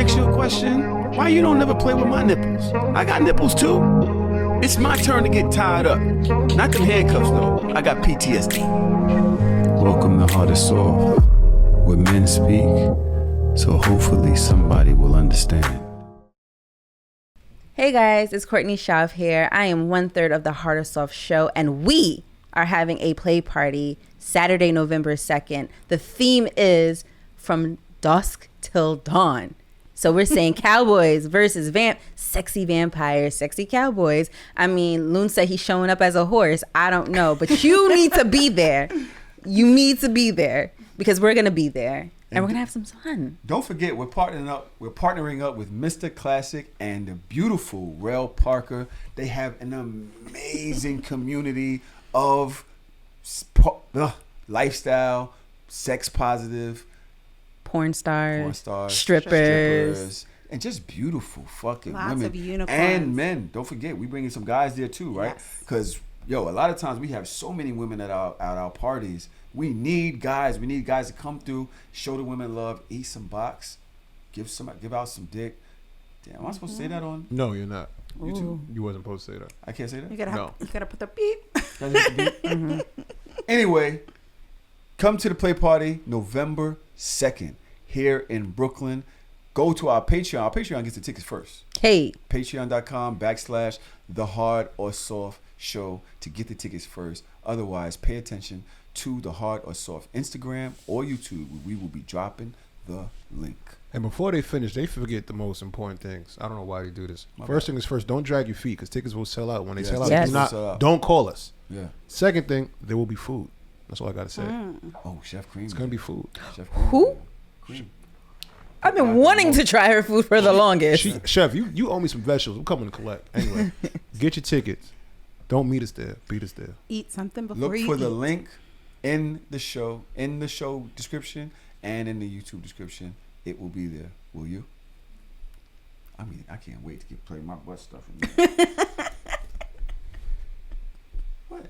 ask you a question? Why you don't never play with my nipples? I got nipples too. It's my turn to get tied up. Not them handcuffs though. I got PTSD. Welcome to Hard or Soft, where men speak, so hopefully somebody will understand. Hey guys, it's Courtney Schaaf here. I am 1/3 of the Hardorsoft show, and we are having a play party Saturday, November 2nd. The theme is From Dusk Till Dawn. So we're saying cowboys versus sexy vampires, sexy cowboys. I mean, Loon said he's showing up as a horse. I don't know, but you need to be there. You need to be there because we're going to be there. And we're going to have some fun. Don't forget, we're partnering up with Mr. Classic and the beautiful Rel Parker. They have an amazing community of lifestyle, sex positive, porn stars, strippers, and just beautiful fucking Lots women of unicorns. and men. Don't forget, we bringing some guys there too, right? Because a lot of times we have so many women at our parties. We need guys. We need guys to come through, show the women love, eat some box, give out some dick. Damn, am I supposed to say that on? No, you're not. YouTube? You wasn't supposed to say that. I can't say that? You gotta No. put the beep. Mm-hmm. Anyway, come to the play party November 2nd here in Brooklyn. Go to our Patreon. Our Patreon gets the tickets first. Hey. Patreon.com/thehardorsoftshow to get the tickets first. Otherwise, pay attention to the Hard or Soft Instagram or YouTube, where we will be dropping the link. And before they finish, they forget the most important things. I don't know why they do this. First thing is first, don't drag your feet because tickets will sell out. When they sell out, Yes. don't call us. Yeah. Second thing, there will be food. That's all I got to say. Oh, Chef Cream. It's going to be food. Chef Cream. Who? Cream. I've been wanting to try her food for the longest. Chef, you owe me some vegetables. I'm coming to collect. Anyway, get your tickets. Don't meet us there. Beat us there. Eat something before Look you for the eat. link in the show description and in the YouTube description. It will be there. Will you? I mean, I can't wait to play my butt stuff in there. What?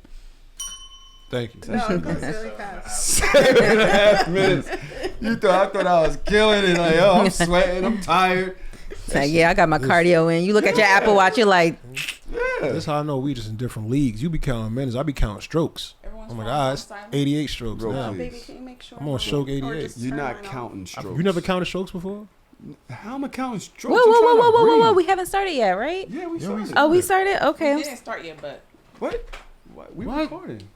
Thank you. No, it goes really fast. 7.5 minutes. I thought I was killing it. Like, oh, I'm sweating. I'm tired. It's like, yeah, I got my cardio in. You look at your Apple Watch, you're like, Yeah. That's how I know we just in different leagues. You be counting minutes. I be counting strokes. Everyone's Oh my phone God, on it's silent. 88 strokes Bro, now. please. Baby, can you make sure? I'm on stroke 88. You're not counting strokes. You never counted strokes before? How am I counting whoa, strokes? whoa, I'm trying to whoa, whoa, whoa, whoa. breathe. We haven't started yet, right? Yeah, we Yeah, we started. Oh, we started? Okay. We didn't start yet, but What? We What? recording.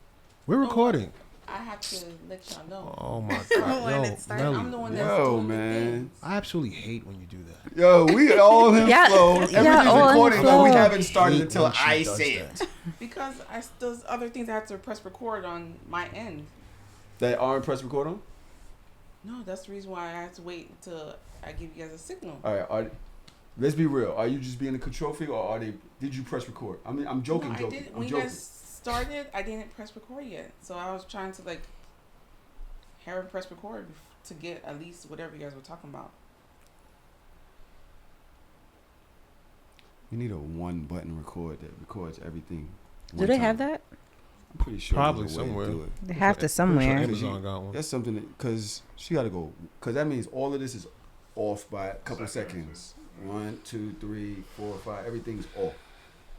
We're recording. I have to let y'all know. Oh my When God. it starts. Melly, I'm the one that's Yo, doing the man. things. I absolutely hate when you do that. Yo, we all in Yeah, flow. yeah, Everything's all in recording, but we flow. haven't started Hate until when she I does say that. it. Because there's other things I have to press record on my end. That aren't press record on? No, that's the reason why I have to wait until I give you guys a signal. All right, let's be real. Are you just being a control freak, or did you press record? I mean, I'm joking, No, I joking. didn't. I'm When you joking. guys started, I didn't press record yet. So I was trying to have her press record to get at least whatever you guys were talking about. You need a one-button record that records everything. Do they have that? I'm pretty sure. Probably there's a way to somewhere. do it. They have to somewhere. Amazon got one. That's something because she got to go. Because that means all of this is off by a couple seconds. 1, 2, 3, 4, 5. Everything's off.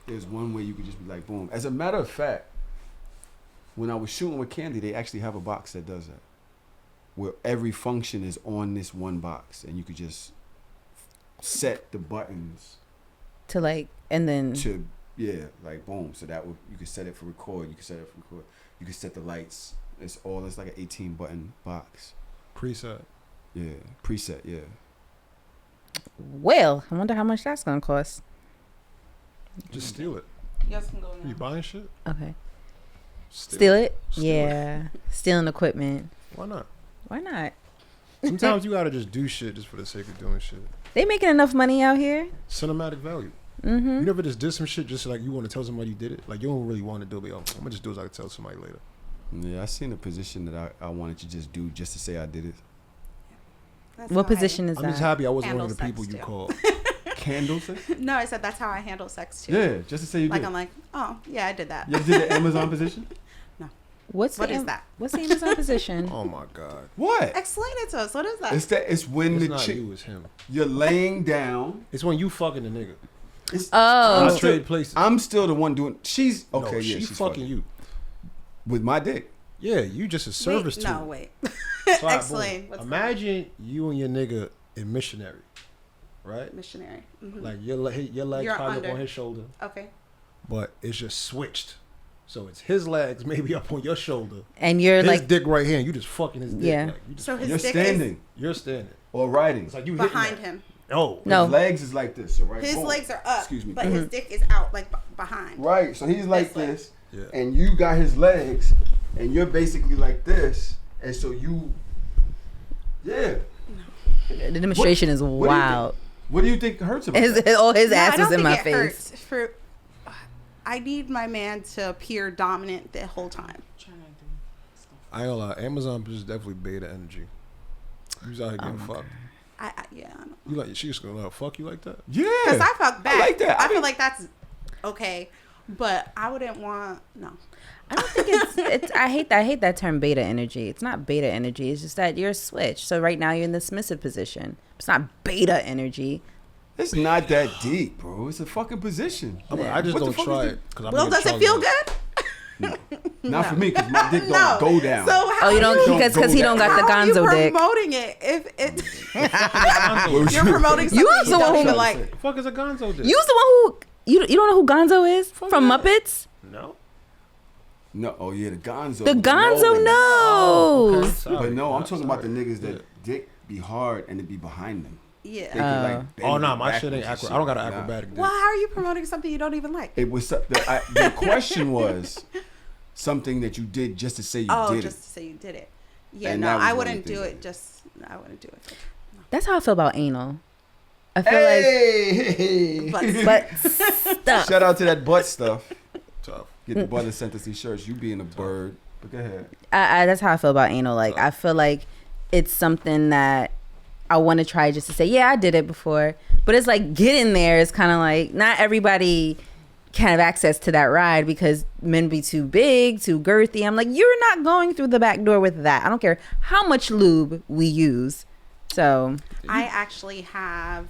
There's one way you could just be like, boom. As a matter of fact, when I was shooting with Candy, they actually have a box that does that, where every function is on this one box, and you could just set the buttons To and then. to boom. So that you could set it for record. You could set it for record. You could set the lights. It's like an 18 button box. Preset. Yeah, preset. Yeah. Well, I wonder how much that's going to cost. Just steal it. You guys can go now. You buying shit? Okay. Steal it? Steal Yeah. Stealing equipment. Why not? Why not? Sometimes you gotta just do shit just for the sake of doing shit. They making enough money out here. Cinematic value. Mm-hmm. You never just did some shit just like you want to tell somebody you did it. Like you don't really want to do it, but I'm gonna just do it so I can tell somebody later. Yeah, I seen a position that I wanted to just do just to say I did it. That's What how I- position is I'm that? just happy I wasn't one of the Handle people you sex, called. Candles? No, I said that's how I handle sex too. Yeah, just to say you Like did. I'm like, oh yeah, I did that. You ever did the Amazon position? What is that? What's the Amazon position? Oh my god. What? Explain it to us. What is that? It's when It's the not chick you, it's him. you're laying down. It's when you fucking the nigga. Oh. I trade places. I'm still the one doing. She's okay. No, yeah, she's she's fucking you. with my dick. Yeah, you just a service to her. No, wait. So, alright, Explain. boom. What's Imagine you and your nigga in missionary, right? missionary? Like your legs You're probably up under. on his shoulder, Okay. but it's just switched. So it's his legs maybe up on your shoulder, And you're his like, dick right here, and you just fucking his dick. Yeah. Like, you just So his You're dick standing you're standing. or riding. It's like you is hitting behind that. him. No. No. His legs is like this. So right. His boom. legs are up. Excuse me. But his dick is out, like behind. Right. So he's like This way. this, Yeah. and you got his legs, and you're basically like this, and so you. Yeah. the demonstration is what do you wild. What do you think hurts about His, that? his No, ass I don't was in think my it face. hurts for. I need my man to appear dominant the whole time. Trying to do stuff. I ain't gonna lie. Amazon is definitely beta energy. You was out here getting fucked. Yeah. I know. You like she just gonna fuck you like that? Yeah. Because I fuck back. I like that. I feel like that's okay, but I wouldn't want no. I don't think it's I hate that term beta energy. It's not beta energy. It's just that you're a switch. So right now you're in the submissive position. It's not beta energy. It's not that deep, bro. It's a fucking position. I just What the don't fuck try is it. Well, does it feel good? Not for me, because my dick don't No. go down. So how Oh, you don't Don't because go he don't got the how are you gonzo dick. promoting it if it What was you're promoting something You you, also don't who- even trying to like? say? Fuck is a gonzo dick? You the one who you don't know who Gonzo is from that. Muppets? No. No, oh yeah, the gonzo. The Gonzo knows. Okay, sorry. But no, I'm talking about the Sorry. niggas that dick be hard and it be behind them. They Yeah. could, like, bend Oh it no, my shit ain't backwards and acrobatic. I don't got an shit. Nah. acrobatic dick. Well, how are you promoting something you don't even like? It was the question was something that you did just to say you Oh, did just it. to say you did it. Yeah, And no, that was I one wouldn't of the do things it. Just I wouldn't do it. That's how I feel about anal. I feel Hey, But like stuff. shout out to that butt stuff. Tough. Get the butter sent us these shirts. You being a bird, but go ahead. That's how I feel about anal. Like I feel like it's something that I want to try just to say, yeah, I did it before. But it's like getting there is kind of like not everybody can have access to that ride because men be too big, too girthy. I'm like, you're not going through the back door with that. I don't care how much lube we use. So I actually have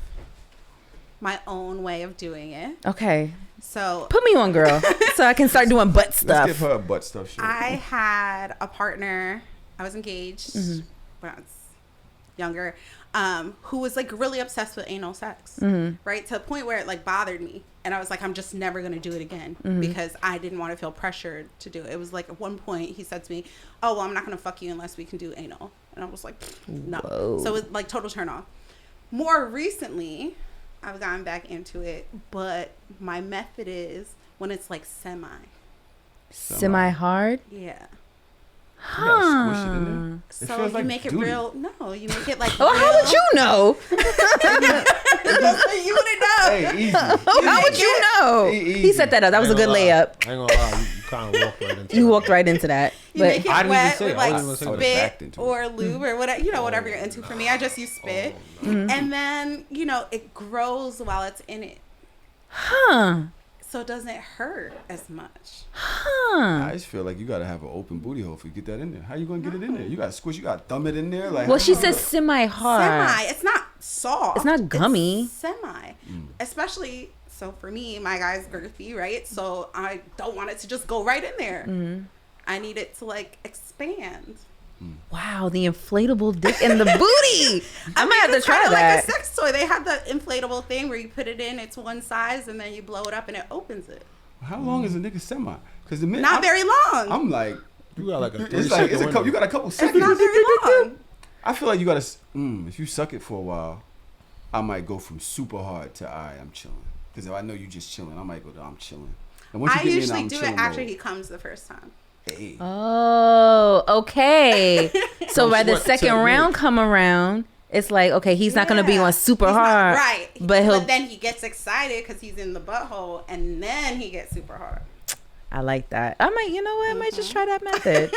my own way of doing it. okay, So put me on, girl, so I can start doing butt Let's give stuff. her a butt stuff shirt. I had a partner. I was engaged when I was younger, who was like really obsessed with anal sex, right? To the point where it like bothered me. And I was like, I'm just never going to do it again because I didn't want to feel pressured to do it. It was like at one point he said to me, oh, well, I'm not going to fuck you unless we can do anal. And I was like, no. Whoa. So it was like total turn off. More recently, I've gotten back into it, but my method is when it's like Semi hard. yeah. You gotta squish it in there. It So feels you like make it duty. real. No, you make it like. Oh, how would you know? you wouldn't know. Hey, easy. Oh, how would you know? Easy. He set that up. That was a good layup. I ain't gonna lie, you kind of walked right into You it. walked right into that. You make But I it didn't wet even say with it. I like wasn't even saying that. Backed spit into it. or lube or whatever, whatever you're into. For me, I just use spit, and then it grows while it's in it, huh? so it doesn't hurt as much. Huh? I just feel like you gotta have an open booty hole if you get that in there. How you gonna get it in there? You gotta squish. You gotta thumb it in there. Like Well, how she you says gonna- semi hard. Semi, it's not soft. It's not gummy. It's semi, especially. So for me, my guy's girthy, right? So I don't want it to just go right in there. I need it to like expand. Wow, the inflatable dick in the booty. I might have to It's try kinda that. like a sex toy. They have the inflatable thing where you put it in, it's one size, and then you blow it up and it opens it. How long is a nigga semi? Because the minute Not very long. I'm like, You got like a it's like it's a couple. You got a couple It's seconds. not very long. I feel like you gotta. If you suck it for a while, I might go from super hard to I'm chilling. Because if I know you just chilling, I might go to I'm chilling. And once you I get me in usually I'm do it chilling after mode, he comes the first time. Hey. Oh, okay. So by the What second technique? round come around, it's like, okay, he's not gonna be Yeah. on super He's not- hard, right? But then he gets excited because he's in the butthole, and then he gets super hard. I like that. I might, you know what? I might just try that method.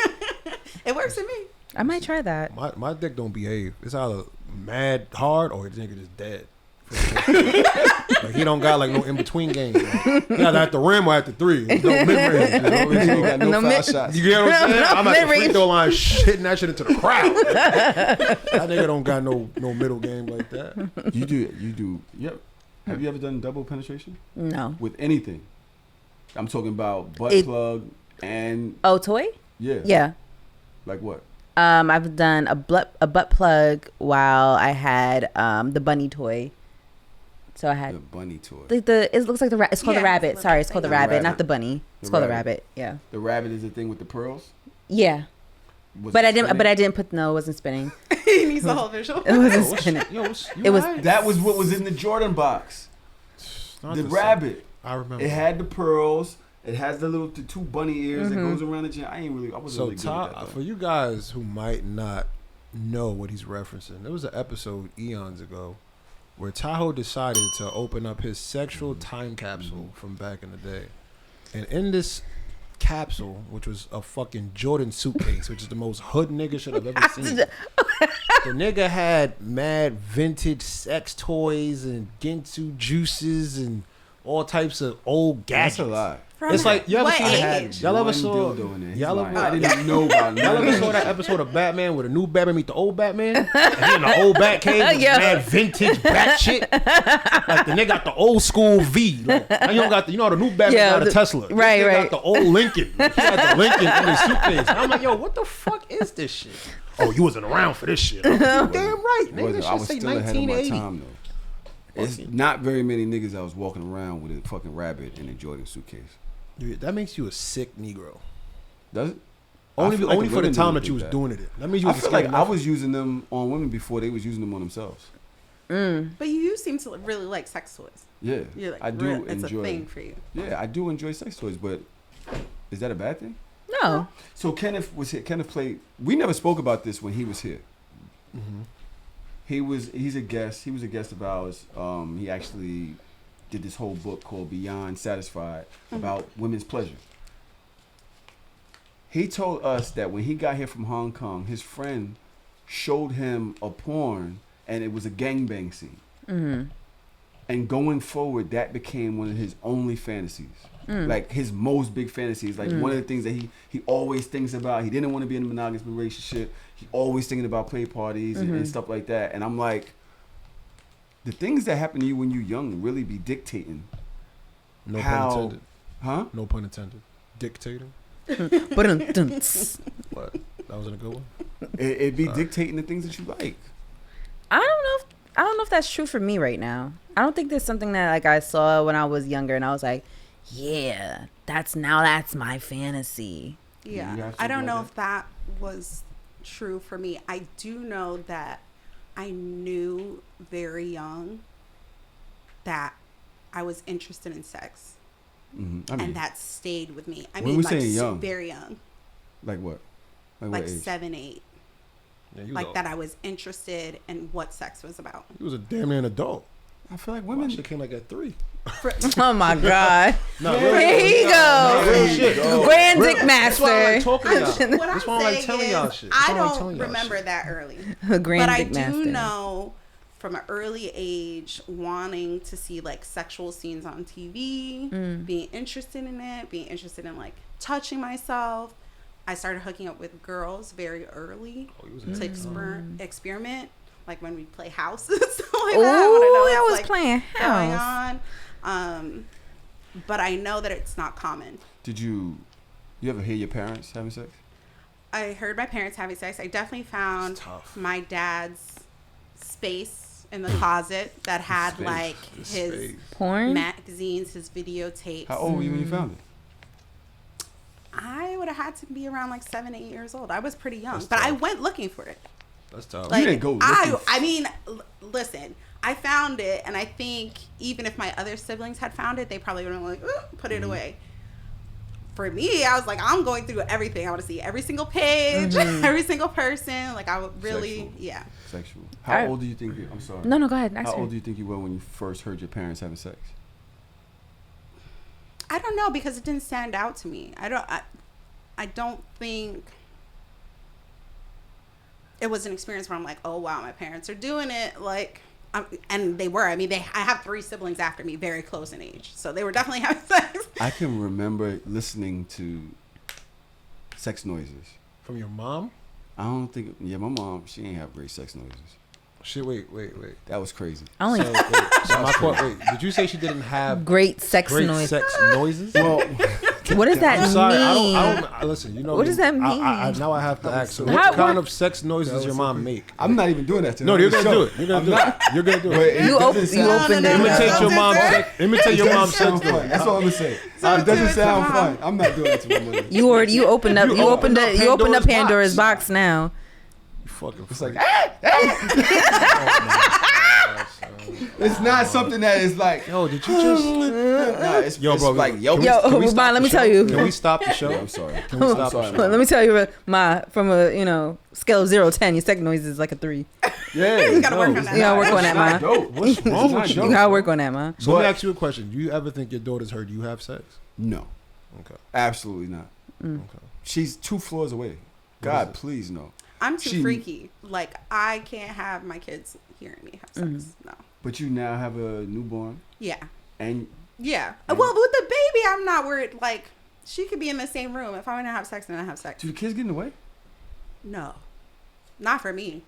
It works for me. I might try that. My dick don't behave. It's either mad hard or the nigga just dead. Like he don't got like no in between games. Like, he either at the rim or at the three. No mid range. You know? He got no foul shots. You get what I'm saying? I'm at the free mid-range. throw line, hitting that shit into the crowd. That nigga don't got no middle game like that. You do. Yep. Have you ever done double penetration No. with anything? I'm talking about butt plug and Oh, toy? yeah. Yeah. Like what? I've done a butt plug while I had the bunny toy. So I The had bunny toy. it looks like it's called the Yeah, rabbit. it's Sorry, the it's called the thing. rabbit, Rabbit. not the bunny. It's The called the rabbit. rabbit. Yeah. The rabbit is the thing with the pearls. Yeah. Was But it I didn't. spinning? But I didn't put. No, it wasn't spinning. He needs the whole visual. It wasn't spinning. It was- That was what was in the Jordan box. The rabbit. I remember. It had the pearls. It has the two bunny ears that goes around the chin. I wasn't So really good at that. for you guys who might not know what he's referencing, there was an episode eons ago where Tahoe decided to open up his sexual time capsule from back in the day. And in this capsule, which was a fucking Jordan suitcase, which is the most hood nigga shit I've ever seen. The nigga had mad vintage sex toys and Ginsu juices and all types of old gadgets. That's a lie. From It's like, you ever what seen age? Y'all ever One saw? dildo in there. He's Y'all lying. ever? I didn't even know about Y'all ever saw that episode of Batman where the new Batman meet the old Batman? And he in the old Batcave with Yeah. mad vintage bat shit. Like the nigga got the old school V. Like, now you don't got the, you know, the new Batman Yeah, got a the- Tesla. This right, nigga right. got the old Lincoln. He had the Lincoln in his suitcase. And I'm like, yo, what the fuck is this shit? Oh, you wasn't around for this shit. I'm like, damn right, nigga. This I shit was say still ahead of my 1980. time though. It's not very many niggas that was walking around with a fucking rabbit in a Jordan suitcase. Dude, that makes you a sick Negro. Does it? Only, I feel like only the for the women time don't that you do was doing it. That means you I was feel scared like I enough. was using them on women before they was using them on themselves. But you seem to really like sex toys. Yeah, You're like, I do it's enjoy. a thing for you. Yeah, I do enjoy sex toys, but is that a bad thing? No. So Kenneth was here. Kenneth played. We never spoke about this when he was here. Mm-hmm. He's a guest. He was a guest of ours. He actually did this whole book called Beyond Satisfied about women's pleasure. He told us that when he got here from Hong Kong, his friend showed him a porn, and it was a gangbang scene. Mm-hmm. And going forward, that became one of his only fantasies. Like his most big fantasies. Like one of the things that he always thinks about. He didn't want to be in a monogamous relationship. He always thinking about play parties and stuff like that. And I'm like, the things that happen to you when you're young really be dictating. No how, pun intended. Huh? No pun intended. Dictating. But What? That wasn't a good one? It be dictating the things that you like. I don't know if that's true for me right now. I don't think there's something that like I saw when I was younger and I was like, yeah, that's my fantasy. You Yeah. have I don't something know like if that was true for me. I do know that I knew very young that I was interested in sex. Mm-hmm. I mean, And that stayed with me. I When mean, we like saying young? very young. like what? Like Like what age? 7, 8. Yeah, you was Like a, that I was interested in what sex was about. You was a damn near an adult. I feel like Women women. shit came like at 3. Oh my god. No, Here he goes. real shit. Grand Real- Dick That's why I like Master. talking to y'all. What That's I'm why I like saying telling y'all is, shit. That's I why I like don't telling y'all remember shit. that early. Grand But I Dick do Master. know from an early age wanting to see like sexual scenes on TV, being interested in it, being interested in like touching myself. I started hooking up with girls very early Oh, you was to a- experiment, like when we play house and stuff like that. I wanna know Oh, I what's, was like, playing going house. on. But I know that it's not common. Did you ever hear your parents having sex? I heard my parents having sex. I definitely found It's tough. my dad's space in the closet that had Space. like This his space. Porn? magazines, his videotapes. How old were you when you found it? I would have had to be around like 7, 8 years old. I was pretty young, That's but I tough. went looking for it. That's tough. Like didn't go I looking mean, listen, I found it, and I think even if my other siblings had found it, they probably would have like put it away. For me, I was like, I'm going through everything. I want to see every single page, every single person. Like I would really, Sexual. yeah. Sexual. How Alright. old do you think? I'm sorry. No, go ahead. How Ask her. old do you think you were when you first heard your parents having sex? I don't know because it didn't stand out to me. I don't think it was an experience where I'm like, oh wow, my parents are doing it. Like And they were. I mean, I have 3 siblings after me, very close in age. So they were definitely having sex. I can remember listening to sex noises. From your mom? I don't think. Yeah, my mom. She ain't have great sex noises. Shit, wait. That was crazy. Only Wait, did you say she didn't have great sex great noise. sex noises? Well, What does that I'm sorry, mean? I don't listen, you know. What does that mean? Now I have to ask. So How- what kind of sex noises does your mom make? I'm not even doing that. No, you're gonna do it. You're gonna do it. You're gonna do it. You opened it. Imitate your mom's sex. Imitate your mom's sex sound fun. noise. That's all I'm gonna say. So It doesn't do it to sound mom. fun. I'm not doing it to my mother. You opened up. You You opened opened up up Pandora's Pandora's box now. You fucking. It's like it's not something that is like. Yo, did you just? Nah, it's, Yo, it's bro, like can yo. we- Yo, can we stop Vaughn, let the me show? tell you. Can we stop the show? Yeah, I'm sorry. Can we I'm stop the sorry, show? Let me tell you, from a scale of 0 to 10, your sex noise is like a 3. Yeah, You gotta work on that. You gotta work on that, ma. Dope. What's wrong with You you? gotta work on that, ma. So let me But- ask you a question. Do you ever think your daughter's heard you have sex? No, Okay. absolutely not. Mm. Okay. She's 2 floors away. God, please no. I'm too She- freaky. Like, I can't have my kids hearing me have sex. No. But you now have a newborn, Yeah. and Yeah. Mm. Well, with the baby, I'm not worried. Like, she could be in the same room. If I want to have sex, then I have sex. do the kids get in the way? No. Not for me.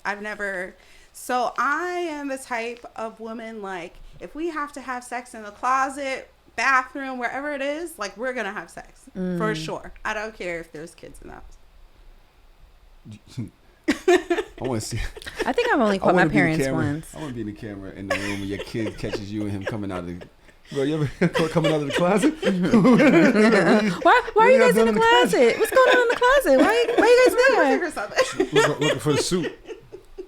I've never. So I am the type of woman, like, if we have to have sex in the closet, bathroom, wherever it is, like, we're going to have sex. For sure. I don't care if there's kids in the house. I want to see. I think I've only I caught my wanna be the parents camera. once. I want to be in the camera in the room when your kid catches you and him coming out of the. Bro, you ever coming out of the closet? Why are you guys in the closet? What's going on in the closet? Why you guys there? Figure something. Looking for the suit.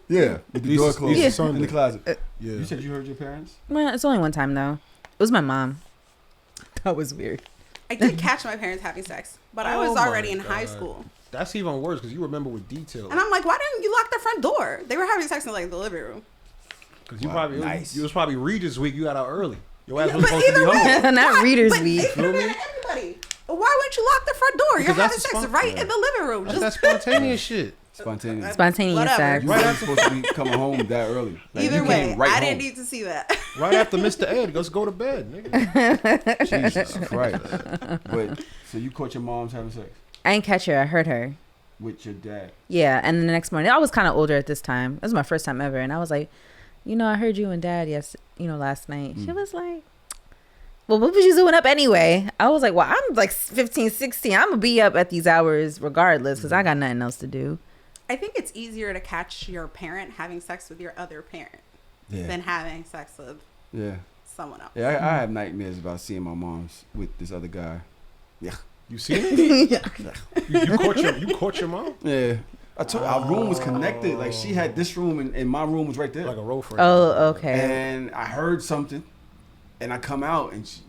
Yeah, with the door closed Easter in the closet. Yeah. You said you heard your parents? Well, it's only one time though. It was my mom. That was weird. I did catch my parents having sex, but I was Oh my already in high God. school. That's even worse because you remember with detail. And I'm like, why didn't you lock the front door? They were having sex in, like, the living room. Because you Wow, probably nice. you was probably Regis week. You got out early. Your ass Yeah, was but supposed to be either way- home. Not Reader's But Week. it could have been everybody. Why wouldn't you lock the front door? You're Because having that's sex spon- right in the living room. That's Just that spontaneous shit. Spontaneous. Spontaneous Whatever. sex. You weren't supposed to be coming home that early. Like, either you way, came right I home. didn't need to see that. Right after Mr. Ed, let's go to bed, nigga. Jesus Christ. But so you caught your mom's having sex I didn't catch her. I heard her. with your dad. Yeah, and then the next morning, I was kind of older at this time. It was my first time ever, and I was like, I heard you and Dad last night. She was like, well, what was you doing up anyway? I was like, well, I'm like 15, 16. I'm gonna be up at these hours regardless because I got nothing else to do. I think it's easier to catch your parent having sex with your other parent Yeah. than having sex with Yeah. someone else. Yeah, I have nightmares about seeing my mom's with this other guy. Yeah. You seen it? You caught your mom? Yeah. I told our room was connected. Like she had this room and my room was right there. Like a role frame. Oh, okay. And I heard something and I come out and she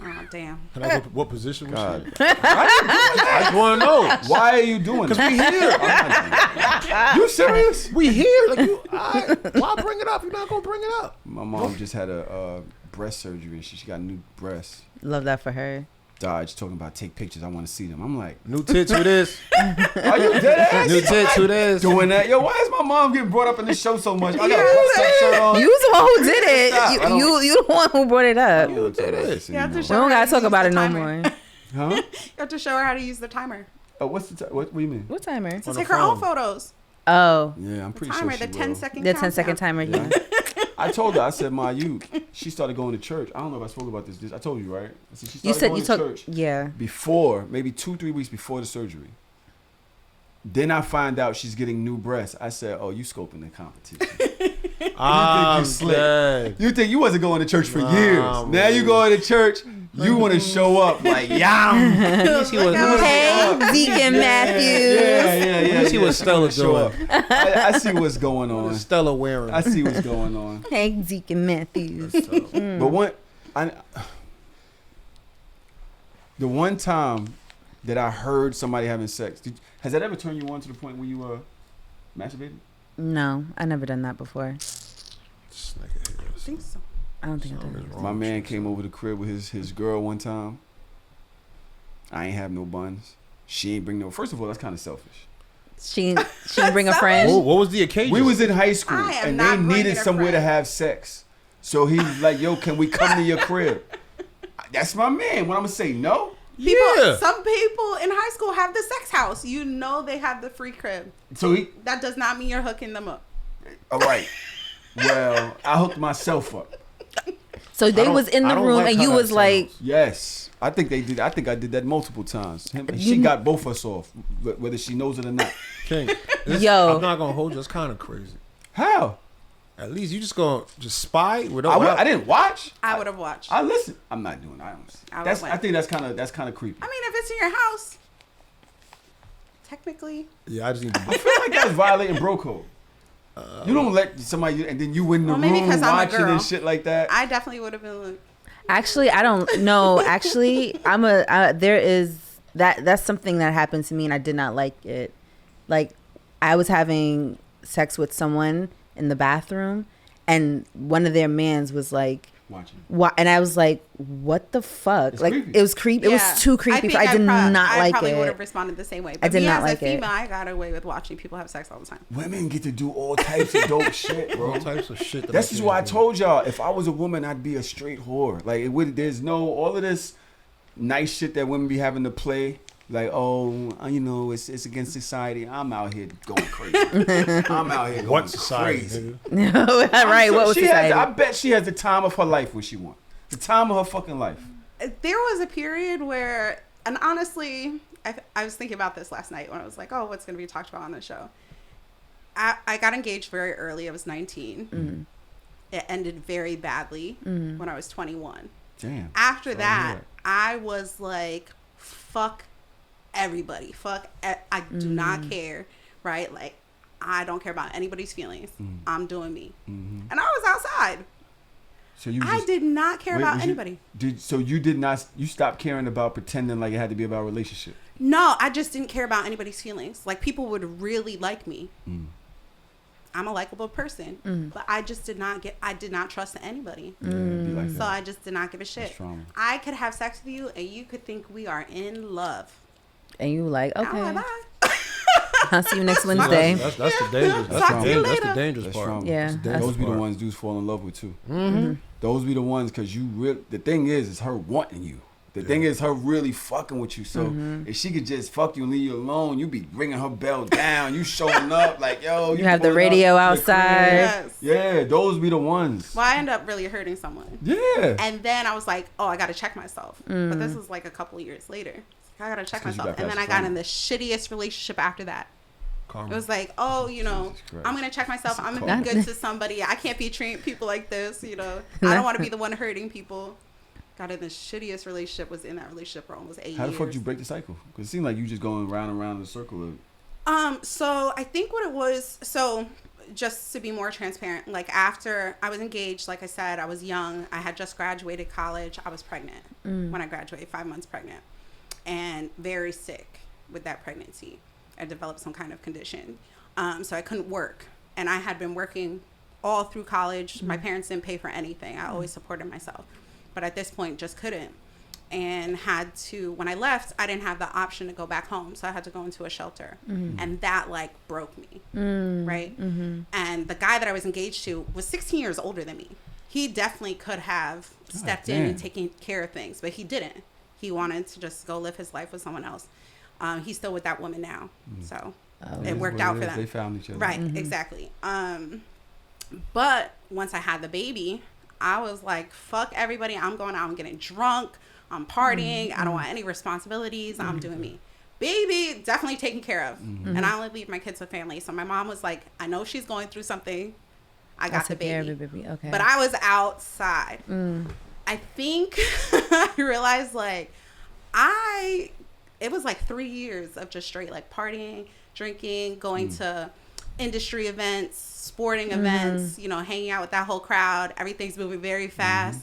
Oh, damn. Can I go, what position was God. she in? I just want to know. Why are you doing Because that? we here. You serious? We here. Like why bring it up? You're not going to bring it up. My mom just had a breast surgery and she got new breasts. Love that for her. Dodge talking about take pictures. I want to see them. I'm like, New tits, who this? are you dead ass? New tits, who this? Doing that? Yo, why is my mom getting brought up in this show so much? I got a butt sex shirt on. You was the one who did Stop. I it. don't- You the one who brought it up. I don't talk about this You have to anymore. We show don't her how gotta to talk use about the it no timer. more. Huh? You have to show her how to use the timer What do you mean? What timer? to On take the her own phone. photos. Oh, Yeah, I'm The pretty timer, sure she the will. 10-second the 10-second timer. Yeah. I told her, I said, Ma, she started going to church. I don't know if I spoke about this. I told you, right? I said she You started said going you to took. church Yeah. before, maybe 2-3 weeks before the surgery. Then I find out she's getting new breasts. I said, oh, you scoping the competition. I'm slick. dead. You think you wasn't going to church for years. Nah, Now you man. going to church, you want to show up like, yum. She was, Hey, Deacon Matthews. Yeah. see what Stella Show up. doing. I see what's going What on. is Stella wearing? I see what's going on. Hey, Deacon Matthews. But the one time that I heard somebody having sex, has that ever turned you on to the point where you masturbated? No, I never done that before. This nigga here I think so. I don't think I Something did. is wrong. My man came over the crib with his girl one time. I ain't have no buns. She ain't bring no. First of all, that's kind of selfish. She bring a friend. What was the occasion? We was in high school I am and not they bringing needed a somewhere to friend. have sex. So he was like, "Yo, can we come to your crib?" That's my man. What I'm gonna say? No. Some people in high school have the sex house. You know they have the free crib. So he. That does not mean you're hooking them up. All right. Well, I hooked myself up. So they was in the I don't room like and how you that was like, sounds. Yes, I think they did. I think I did that multiple times. She got both of us off, whether she knows it or not. King. Yo. I'm not gonna hold you. It's kind of crazy. How? At least you just gonna just spy with. I didn't watch. I would have watched. I listened. I'm not doing. I don't. I think that's kind of creepy. I mean, if it's in your house, technically. Yeah, I just need to. I feel like that's violating bro code. You don't let somebody and then you in the maybe room 'cause I'm a watching girl. and shit like that. I definitely would have been like, actually, I don't know. Actually, there is that's something that happened to me and I did not like it. Like, I was having sex with someone in the bathroom and one of their mans was like, Watching. and I was like, what the fuck? It's like, creepy. it was creepy. It was too creepy. I did not I like probably would it. have responded the same way. But I did me not as like a it. female, I got away with watching people have sex all the time. Women get to do all types of dope shit, bro. All types of shit. This is why I told y'all if I was a woman, I'd be a straight whore. Like it would. There's no all of this nice shit that women be having to play. Like, you know, it's against society. I'm out here going crazy. I'm out here going What society? crazy. Nigga? Right? I'm What was she society? I bet she has the time of her life when she wants. The time of her fucking life. There was a period where, and honestly, I was thinking about this last night when I was like, oh, what's going to be talked about on the show? I got engaged very early. I was 19. Mm-hmm. It ended very badly when I was 21. Damn. After that, I was like, fuck everybody. I do not care, right? Like, I don't care about anybody's feelings. I'm doing me. And I was outside. So you I did not care about was anybody. You stopped caring about pretending like it had to be about a relationship. No, I just didn't care about anybody's feelings. Like, people would really like me. I'm a likable person, but I just did not trust anybody. Yeah, it'd be like So that. I just did not give a shit. That's trauma. I could have sex with you and you could think we are in love. And you like, I'm okay, like, bye. I'll see you next Wednesday. That's the dangerous. Talk to you That's the later. dangerous That's part. trauma. Yeah, That's the that's- Those be the part. ones dudes fall in love with too. Those be the ones because the thing is her wanting you. The thing is her really fucking with you. So if she could just fuck you and leave you alone, you be ringing her bell down. You showing up like, yo. You have the pulling radio up to the crib. outside. Yes. Yeah, those be the ones. Well, I ended up really hurting someone. Yeah. And then I was like, oh, I got to check myself. But this was like a couple of years later. I got to check 'cause you myself. got And then past I got trauma. in the shittiest relationship after that. Karma. It was like, oh, you know, Jesus Christ. I'm going to check myself. I'm going karma. to be good to somebody. I can't be treating people like this, you know. I don't want to be the one hurting people. Got in the shittiest relationship, was in that relationship for almost 8 years. How the fuck did you break the cycle? Because it seemed like you just going round and round in a circle. Of, So I think what it was, so just to be more transparent, like after I was engaged, like I said, I was young. I had just graduated college. I was pregnant when I graduated, 5 months pregnant, and very sick with that pregnancy. I developed some kind of condition. So I couldn't work. And I had been working all through college. My parents didn't pay for anything. I always supported myself. But at this point, just couldn't. And had to, when I left, I didn't have the option to go back home. So I had to go into a shelter. And that like broke me. Right. And the guy that I was engaged to was 16 years older than me. He definitely could have stepped in and taken care of things, but he didn't. He wanted to just go live his life with someone else. He's still with that woman now. So it worked out for them. They found each other. Right, exactly. But once I had the baby, I was like, fuck everybody. I'm going out. I'm getting drunk. I'm partying. I don't want any responsibilities. I'm doing me. Baby, definitely taken care of. And I only leave my kids with family. So my mom was like, I know she's going through something. I got the baby. Okay. But I was outside. I think I realized like it was like 3 years of just straight like partying, drinking, going to industry events, sporting events, you know, hanging out with that whole crowd. Everything's moving very fast.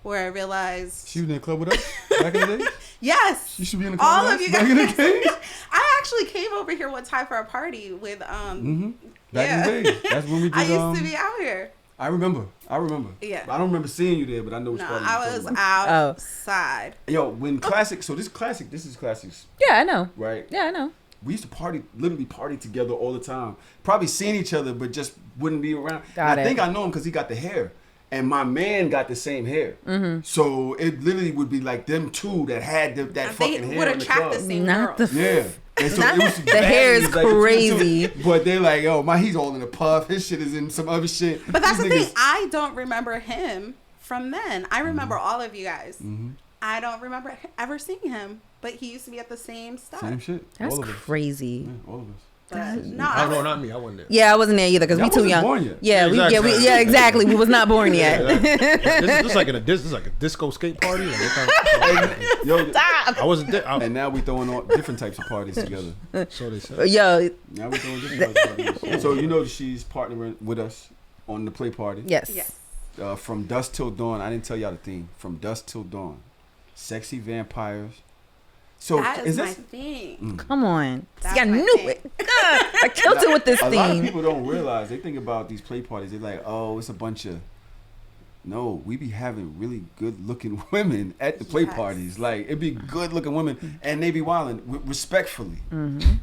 Where I realized She was in the club with us back in the day? yes, You should be in the club all with of us you back in the guys. day? I actually came over here one time for a party with Back in the day. That's when we did. I used to be out here. I remember. Yeah. I don't remember seeing you there, but I know which No, part. I was outside. Yo, when classic. So this is classics, Yeah, I know. right? Yeah, I know. we used to literally party together all the time. Probably seeing each other, but just wouldn't be around. I think I know him because he got the hair. And my man got the same hair. Mm-hmm. So it literally would be like them two that had that fucking hair. They would attract the same girls. Yeah. And so the hair is like crazy. But they're like, yo, he's all in a puff. His shit is in some other shit. But that's the thing. I don't remember him from then. I remember all of you guys. Mm-hmm. I don't remember ever seeing him. But he used to be at the same stuff. Same shit. That's crazy. Yeah, all of us. No, not me. I wasn't there. Yeah, I wasn't there either because we too young. Born yet. Yeah, exactly. We was not born yet. This is like a disco skate party. Stop. I wasn't there. And now we throwing all different types of parties together. So they said. Yo. Now we throwing different types of parties. So she's partnering with us on the play party. Yes. From dusk till dawn. I didn't tell y'all the theme. From dusk till dawn. Sexy vampires. So that is my thing. Come on. See, I knew it. God, I killed it with this theme. A lot of people don't realize. They think about these play parties. They're like, oh, it's a bunch of... No, we be having really good-looking women at the play parties. Like, it be good-looking women, and they be wilding respectfully.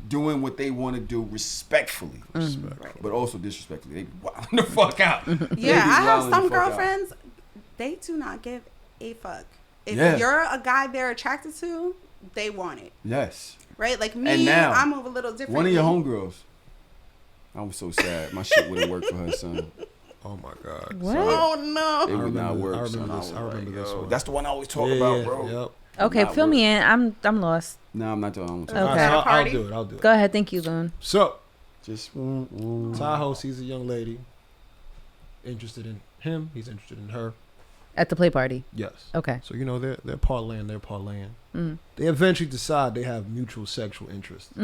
Doing what they want to do respectfully. But also disrespectfully. They be wilding the fuck out. Yeah, I have some girlfriends, they do not give a fuck. If you're a guy they're attracted to... They want it. Yes. Right? Like me, now, I move a little different. One of your homegirls. I was so sad. My shit wouldn't work for her, son. Oh my God. What? So, oh no. It would not work. I remember this one. That's the one I always talk about, bro. Yep. Okay, fill me in. I'm lost. No, I'm not the only one. Okay. I'll do it. Go ahead. Thank you, Loon. So, just Tahoe sees a young lady interested in him. He's interested in her. At the play party? Yes. Okay. So, they're parlaying. They eventually decide they have mutual sexual interests. I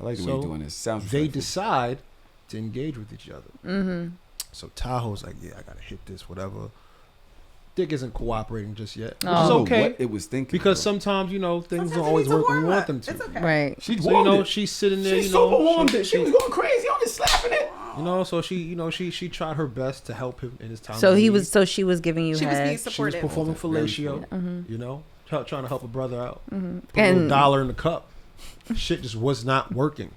like the way you're doing this. Sounds they decide to engage with each other. So Tahoe's like, yeah, I got to hit this, whatever. Dick isn't cooperating just yet. Which is okay. What it was thinking. Because sometimes, things don't always work when you want them to. It's okay. Right. She's she's sitting there, She's super warmed it. She was going crazy on it, slapping it. So she tried her best to help him in his time. So she was giving you She was head. being supportive. She was performing fellatio, trying to help a brother out. Put a little dollar in the cup. Shit just was not working.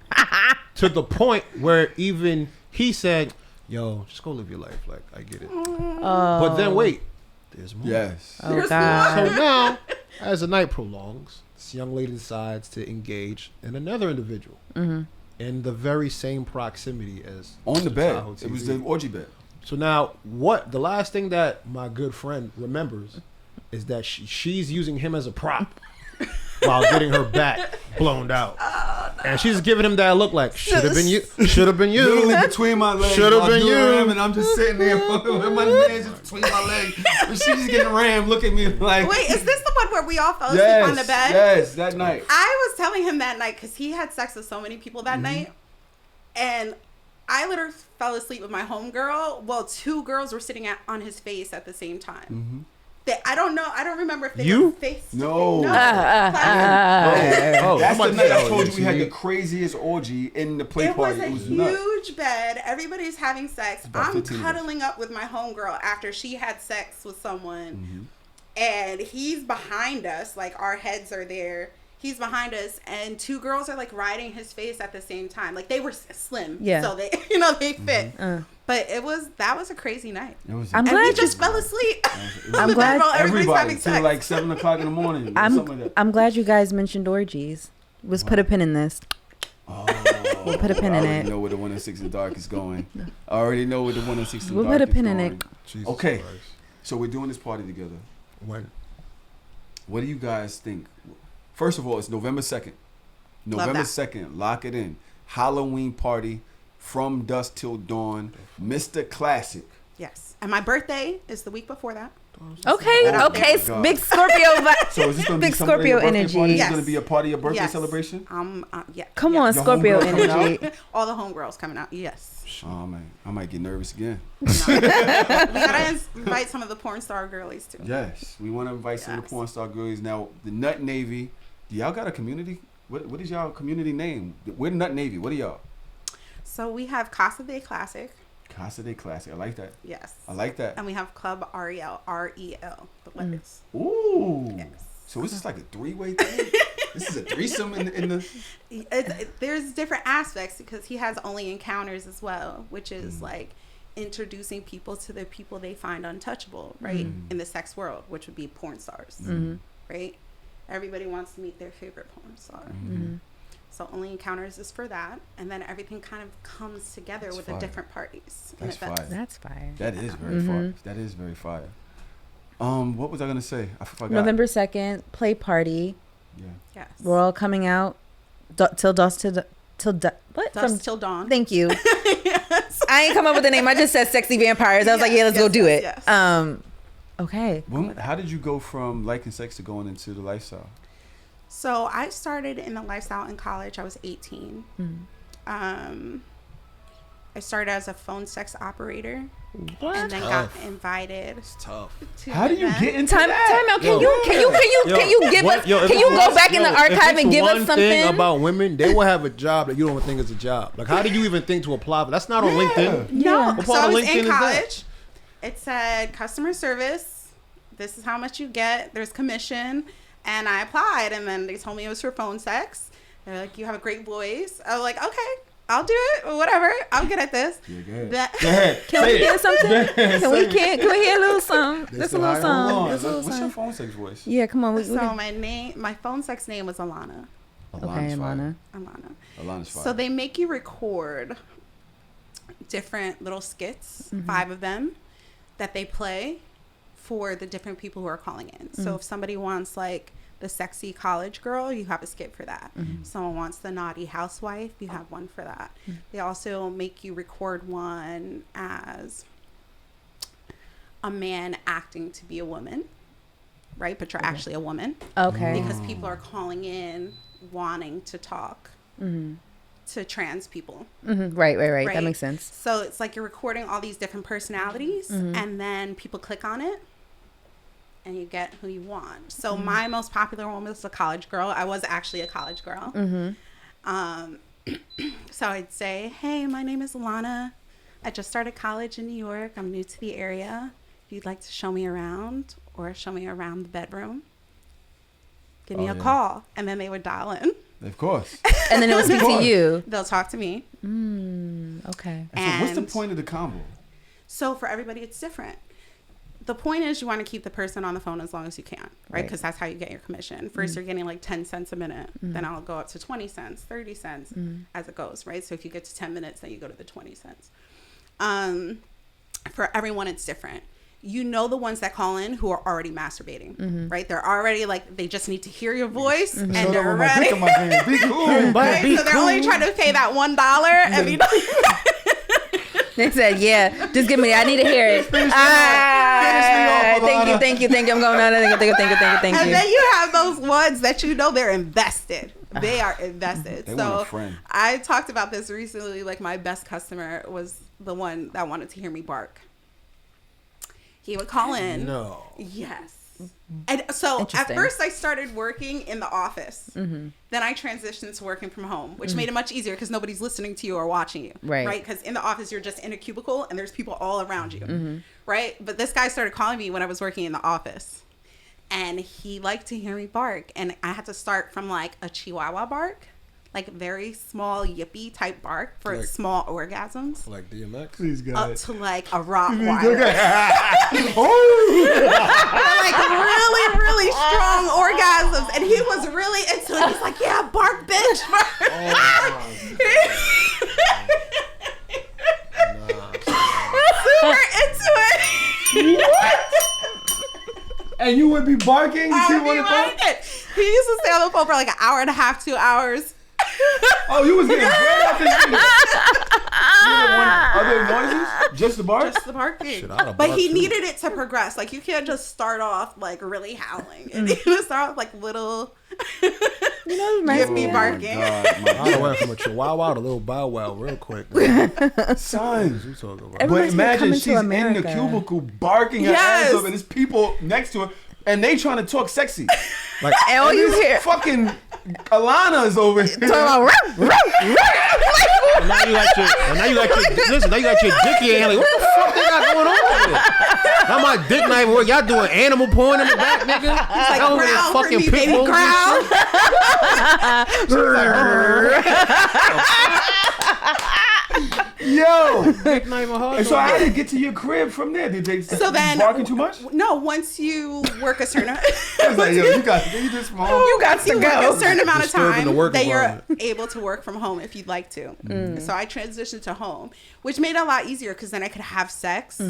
To the point where even he said, yo, just go live your life. Like, I get it. But then wait, there's more. Yes. Oh, God. So now, as the night prolongs, this young lady decides to engage in another individual. In the very same proximity as on the bed. Tahoe TV. It was the orgy bed. So now, the last thing that my good friend remembers is that she's using him as a prop while getting her back blown out. Oh, no. And she's giving him that look like, should have been you. Should have been you. Literally between my legs. Should have been you. And I'm just sitting there with my hands just between my legs. And she's just getting rammed, looking at me like. Wait, is this the one where we all fell asleep on the bed? Yes, that night. I was telling him that night because he had sex with so many people that night. And I literally fell asleep with my homegirl. Well, two girls were sitting on his face at the same time. I don't know. I don't remember if they were face. No. That's the night I told you we had the craziest orgy in the play party. It was a huge bed. Everybody's having sex. I'm cuddling up with my homegirl after she had sex with someone. And he's behind us. Like, our heads are there. He's behind us, and two girls are like riding his face at the same time. Like, they were slim, so they, they fit. But that was a crazy night. I'm glad we just fell asleep. I'm glad everybody's having sex. Like 7 o'clock in the morning. I'm glad you guys mentioned orgies. Let's put a pin in this. We'll put a pin in it. I already know where the 106 in Dark is going. I already know where the 106 in Dark is going. We'll put a pin in it. Jesus okay, Christ. So we're doing this party together. When? What do you guys think? First of all, it's November 2nd. November 2nd, lock it in. Halloween party from dusk till dawn. Mr. Classic. Yes. And my birthday is the week before that. Okay. Big Scorpio. So is this going to be Scorpio energy? Yes. Is this going to be a part of your birthday celebration? Yeah. Come on, Scorpio energy. All the homegirls coming out. Yes. Oh, man. I might get nervous again. We got to invite some of the porn star girlies, too. Yes. We want to invite some of the porn star girlies. Now, the Nut Navy. Do y'all got a community? What is y'all community name? We're the Nut Navy. What are y'all? So we have Casa de Classic. Casa de Classic. I like that. Yes. I like that. And we have Club REL. REL. The letters. Ooh. Yes. So is this like a 3-way thing? This is a threesome in the. There's different aspects because he has only encounters as well, which is like introducing people to the people they find untouchable, right? In the sex world, which would be porn stars, right? Everybody wants to meet their favorite porn star. So only encounters is for that, and then everything kind of comes together with the different parties. That's fire. That's fire. That is very fire. That is very fire. What was I gonna say? I forgot. November 2nd, play party. Yeah. Yes. We're all coming out till dusk what? Dusk till dawn. Thank you. Yes. I ain't come up with the name. I just said sexy vampires. I was like, yeah, let's go do it. Yes. Okay. How did you go from liking sex to going into the lifestyle? So I started in the lifestyle in college. I was 18. I started as a phone sex operator. What? And then got invited. It's tough. How do you get into time out? Can you give us? Can you go back in the archive and give us something? Thing about women, they will have a job that you don't think is a job. Like, how do you even think to apply for? That's not on LinkedIn. No. What So part I of was LinkedIn in is that? college. It said customer service. This is how much you get. There's commission. And I applied, and then they told me it was for phone sex. They're like, you have a great voice. I was like, okay, I'll do it. Whatever. I'm good at this. Yeah, go ahead. Go ahead. Can we hear something? Can we hear a little something? Just a little What's something. your phone sex voice? Yeah, come on. So my phone sex name was Alana. Okay, Alana. Alana's fire. So they make you record different little skits, 5 of them, that they play for the different people who are calling in. So if somebody wants like the sexy college girl, you have a skit for that. Someone wants the naughty housewife, you have one for that. They also make you record one as a man acting to be a woman, right? But you're actually a woman. Okay. Because people are calling in wanting to talk to trans people. Right. That makes sense. So it's like you're recording all these different personalities and then people click on it and you get who you want. So my most popular one was a college girl. I was actually a college girl. So I'd say, hey, my name is Alana. I just started college in New York. I'm new to the area. If you'd like to show me around or show me around the bedroom, give me a call. And then they would dial in. Of course. And then it would speak to you. They'll talk to me. Okay. So what's the point of the combo? So for everybody, it's different. The point is you want to keep the person on the phone as long as you can, right? Because that's how you get your commission. First, you're getting like 10 cents a minute. Then I'll go up to 20 cents, 30 cents as it goes, right? So if you get to 10 minutes, then you go to the 20 cents. For everyone, it's different. You know the ones that call in who are already masturbating, right? They're already like, they just need to hear your voice and they're ready. Be cool. Right? So they're only trying to pay that $1 and be They said, yeah, just give me, I need to hear it. Thank you. I'm going on. Thank you. And then you have those ones that you know they're invested. They are invested. They want a friend. I talked about this recently. Like my best customer was the one that wanted to hear me bark. He would call in. No. Yes. And so at first I started working in the office. Then I transitioned to working from home, which made it much easier because nobody's listening to you or watching you. Right. Because in the office, you're just in a cubicle and there's people all around you. Right. But this guy started calling me when I was working in the office. And he liked to hear me bark. And I had to start from like a Chihuahua bark. Like very small yippy type bark for like, small orgasms. Like DMX? Please go up to like a Rottweiler. Like really strong orgasms. And he was really into it. He's like, yeah, bark, bitch. Super into it. What? And you would be barking? I would be barking. He used to stay on the phone for like an hour and a half, 2 hours. Oh, you was getting great out this video. Other noises? Just the bark? Just the barking. But he needed it to progress. Like, you can't just start off, like, really howling. And you would start off, like, little... give me barking. I went from a Chihuahua to a little Bow Wow real quick. Son. You talking about? But imagine she's in the cubicle barking her ass up and there's people next to her. And they trying to talk sexy. Like, and all you hear fucking Alana is over here. Talking about And now you got your dick in your hand. Like, what the fuck they got going on here? Now my dick not even work. Y'all doing animal porn in the back, nigga. It's like, Y'all over there growl for fucking me, pit baby, bulls and shit. Yo. Dick not even hard. And so how did you get to your crib from there? Did they So then, barking too much? No, once you work a certain, I was like, yo, you just small. You got to work go. a certain amount of Disturbing the time work that you're environment. able to work from home if you'd like to. So I transitioned to home, which made it a lot easier because then I could have sex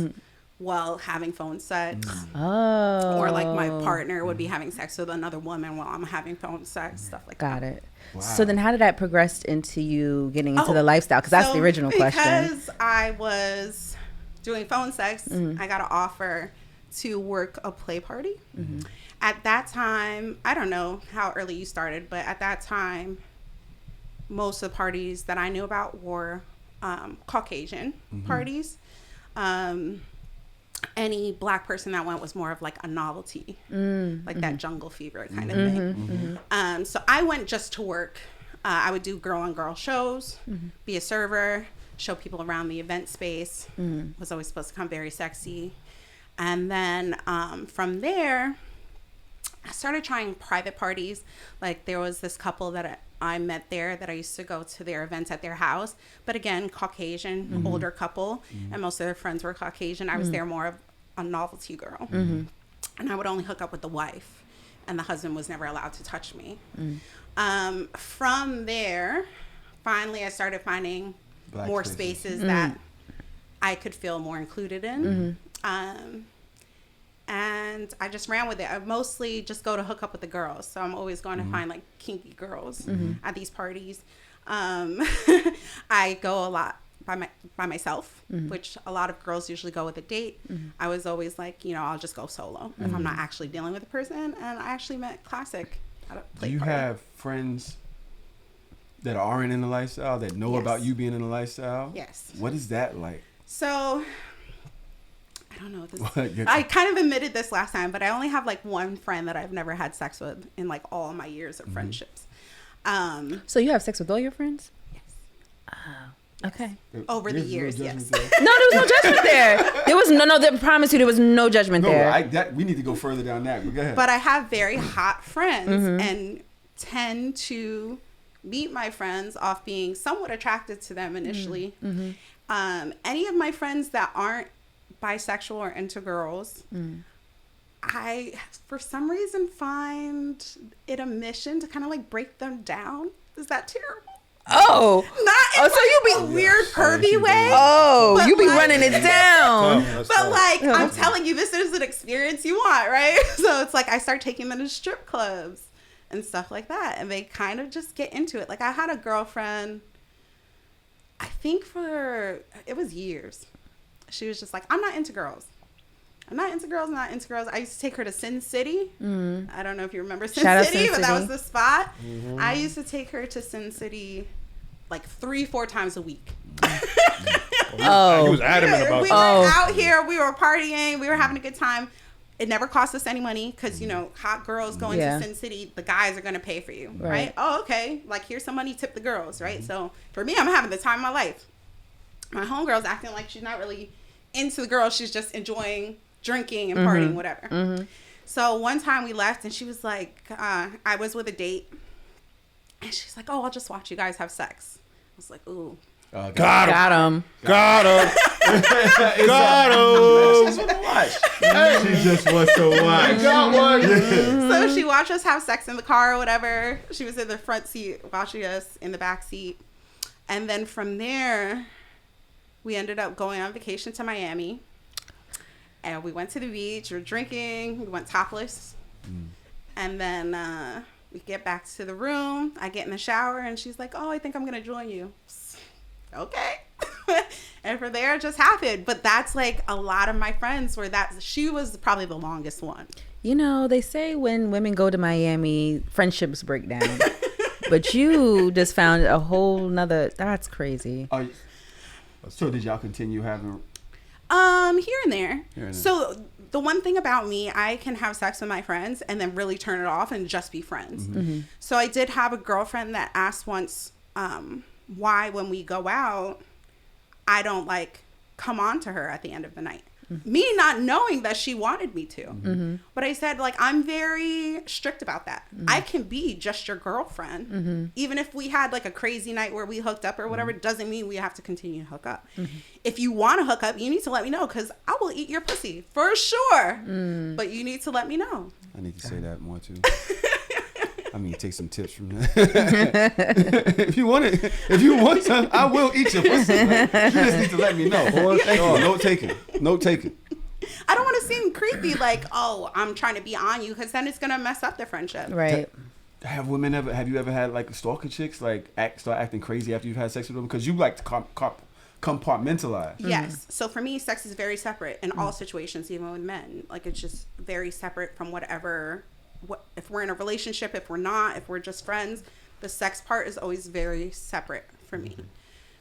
while having phone sex. Oh. Or like my partner would be having sex with another woman while I'm having phone sex, stuff like that. Got it. Wow. So then how did that progress into you getting into the lifestyle? Because that's the original question. Because I was doing phone sex, I got an offer to work a play party. At that time, I don't know how early you started, but at that time, most of the parties that I knew about were Caucasian parties. Any black person that went was more of like a novelty, like that jungle fever kind of thing. So I went just to work. I would do girl on girl shows, be a server, show people around the event space. Was always supposed to come very sexy. And then from there, I started trying private parties. Like there was this couple that I met there that I used to go to their events at their house. But again, Caucasian, older couple, and most of their friends were Caucasian. I was there more of a novelty girl. And I would only hook up with the wife, and the husband was never allowed to touch me. From there, finally, I started finding Black more spaces. spaces that I could feel more included in. And I just ran with it. I mostly just go to hook up with the girls. So I'm always going to find like kinky girls at these parties. I go a lot by myself, which a lot of girls usually go with a date. I was always like, I'll just go solo if I'm not actually dealing with a person. And I actually met Classic at a play Do you party. have friends that aren't in the lifestyle that know Yes. about you being in the lifestyle? Yes. What is that like? So I don't know. What? I kind of admitted this last time, but I only have like one friend that I've never had sex with in like all my years of friendships. So you have sex with all your friends? Yes. Okay. Over the There's no years, judgment yes. there. No, there was no judgment there. There was no, I promise you, there was no judgment No, there. we need to go further down that. But go ahead. But I have very hot friends and tend to meet my friends off being somewhat attracted to them initially. Any of my friends that aren't bisexual or into girls, I, for some reason, find it a mission to kind of like break them down. Is that terrible? Oh. Not in So you be a weird pervy way. Oh, But you be like- running it down. But like, I'm telling you, this is an experience you want, right? So it's like I start taking them to strip clubs and stuff like that, and they kind of just get into it. Like I had a girlfriend, I think it was years. She was just like, I'm not into girls. I'm not into girls. I used to take her to Sin City. I don't know if you remember Sin Shout out City, Sin but that was City. the spot. I used to take her to Sin City like 3-4 times a week. He was adamant about We that. were out here. We were partying. We were having a good time. It never cost us any money because, hot girls going Yeah. to Sin City, the guys are going to pay for you, Right. right? Oh, okay. Like, here's some money, tip the girls, right? So, for me, I'm having the time of my life. My homegirl's acting like she's not really into the girls. She's just enjoying drinking and partying, whatever. So, one time we left, and she was like, I was with a date. And she's like, oh, I'll just watch you guys have sex. I was like, ooh. Got him. Got him. Got him. She just want to watch. She just wants to watch. Got one. So she watched us have sex in the car or whatever. She was in the front seat watching us in the back seat. And then from there, we ended up going on vacation to Miami. And we went to the beach. We were drinking. We went topless. And then we get back to the room. I get in the shower and she's like, oh, I think I'm going to join you. Okay. And from there it just happened. But that's like a lot of my friends where she was probably the longest one. They say when women go to Miami, friendships break down. But you just found a whole nother, that's crazy. So did y'all continue having Here and there. Here and there. So the one thing about me, I can have sex with my friends and then really turn it off and just be friends. Mm-hmm. So I did have a girlfriend that asked once why when we go out, I don't like come on to her at the end of the night. Me not knowing that she wanted me to. But I said, like, I'm very strict about that. I can be just your girlfriend. Even if we had like a crazy night where we hooked up or whatever, it doesn't mean we have to continue to hook up. If you want to hook up, you need to let me know, because I will eat your pussy for sure. But you need to let me know. I need to say that more too. I mean, take some tips from that. If you want some, I will eat your pussy. Like, you just need to let me know. Note taken. I don't want to seem creepy, like, oh, I'm trying to be on you, because then it's gonna mess up the friendship. Right. Have you ever had like stalker chicks like start acting crazy after you've had sex with them? Because you like to compartmentalize. Yes. So for me, sex is very separate in all situations, even with men. Like, it's just very separate from whatever. If we're in a relationship, if we're not, if we're just friends, the sex part is always very separate for me.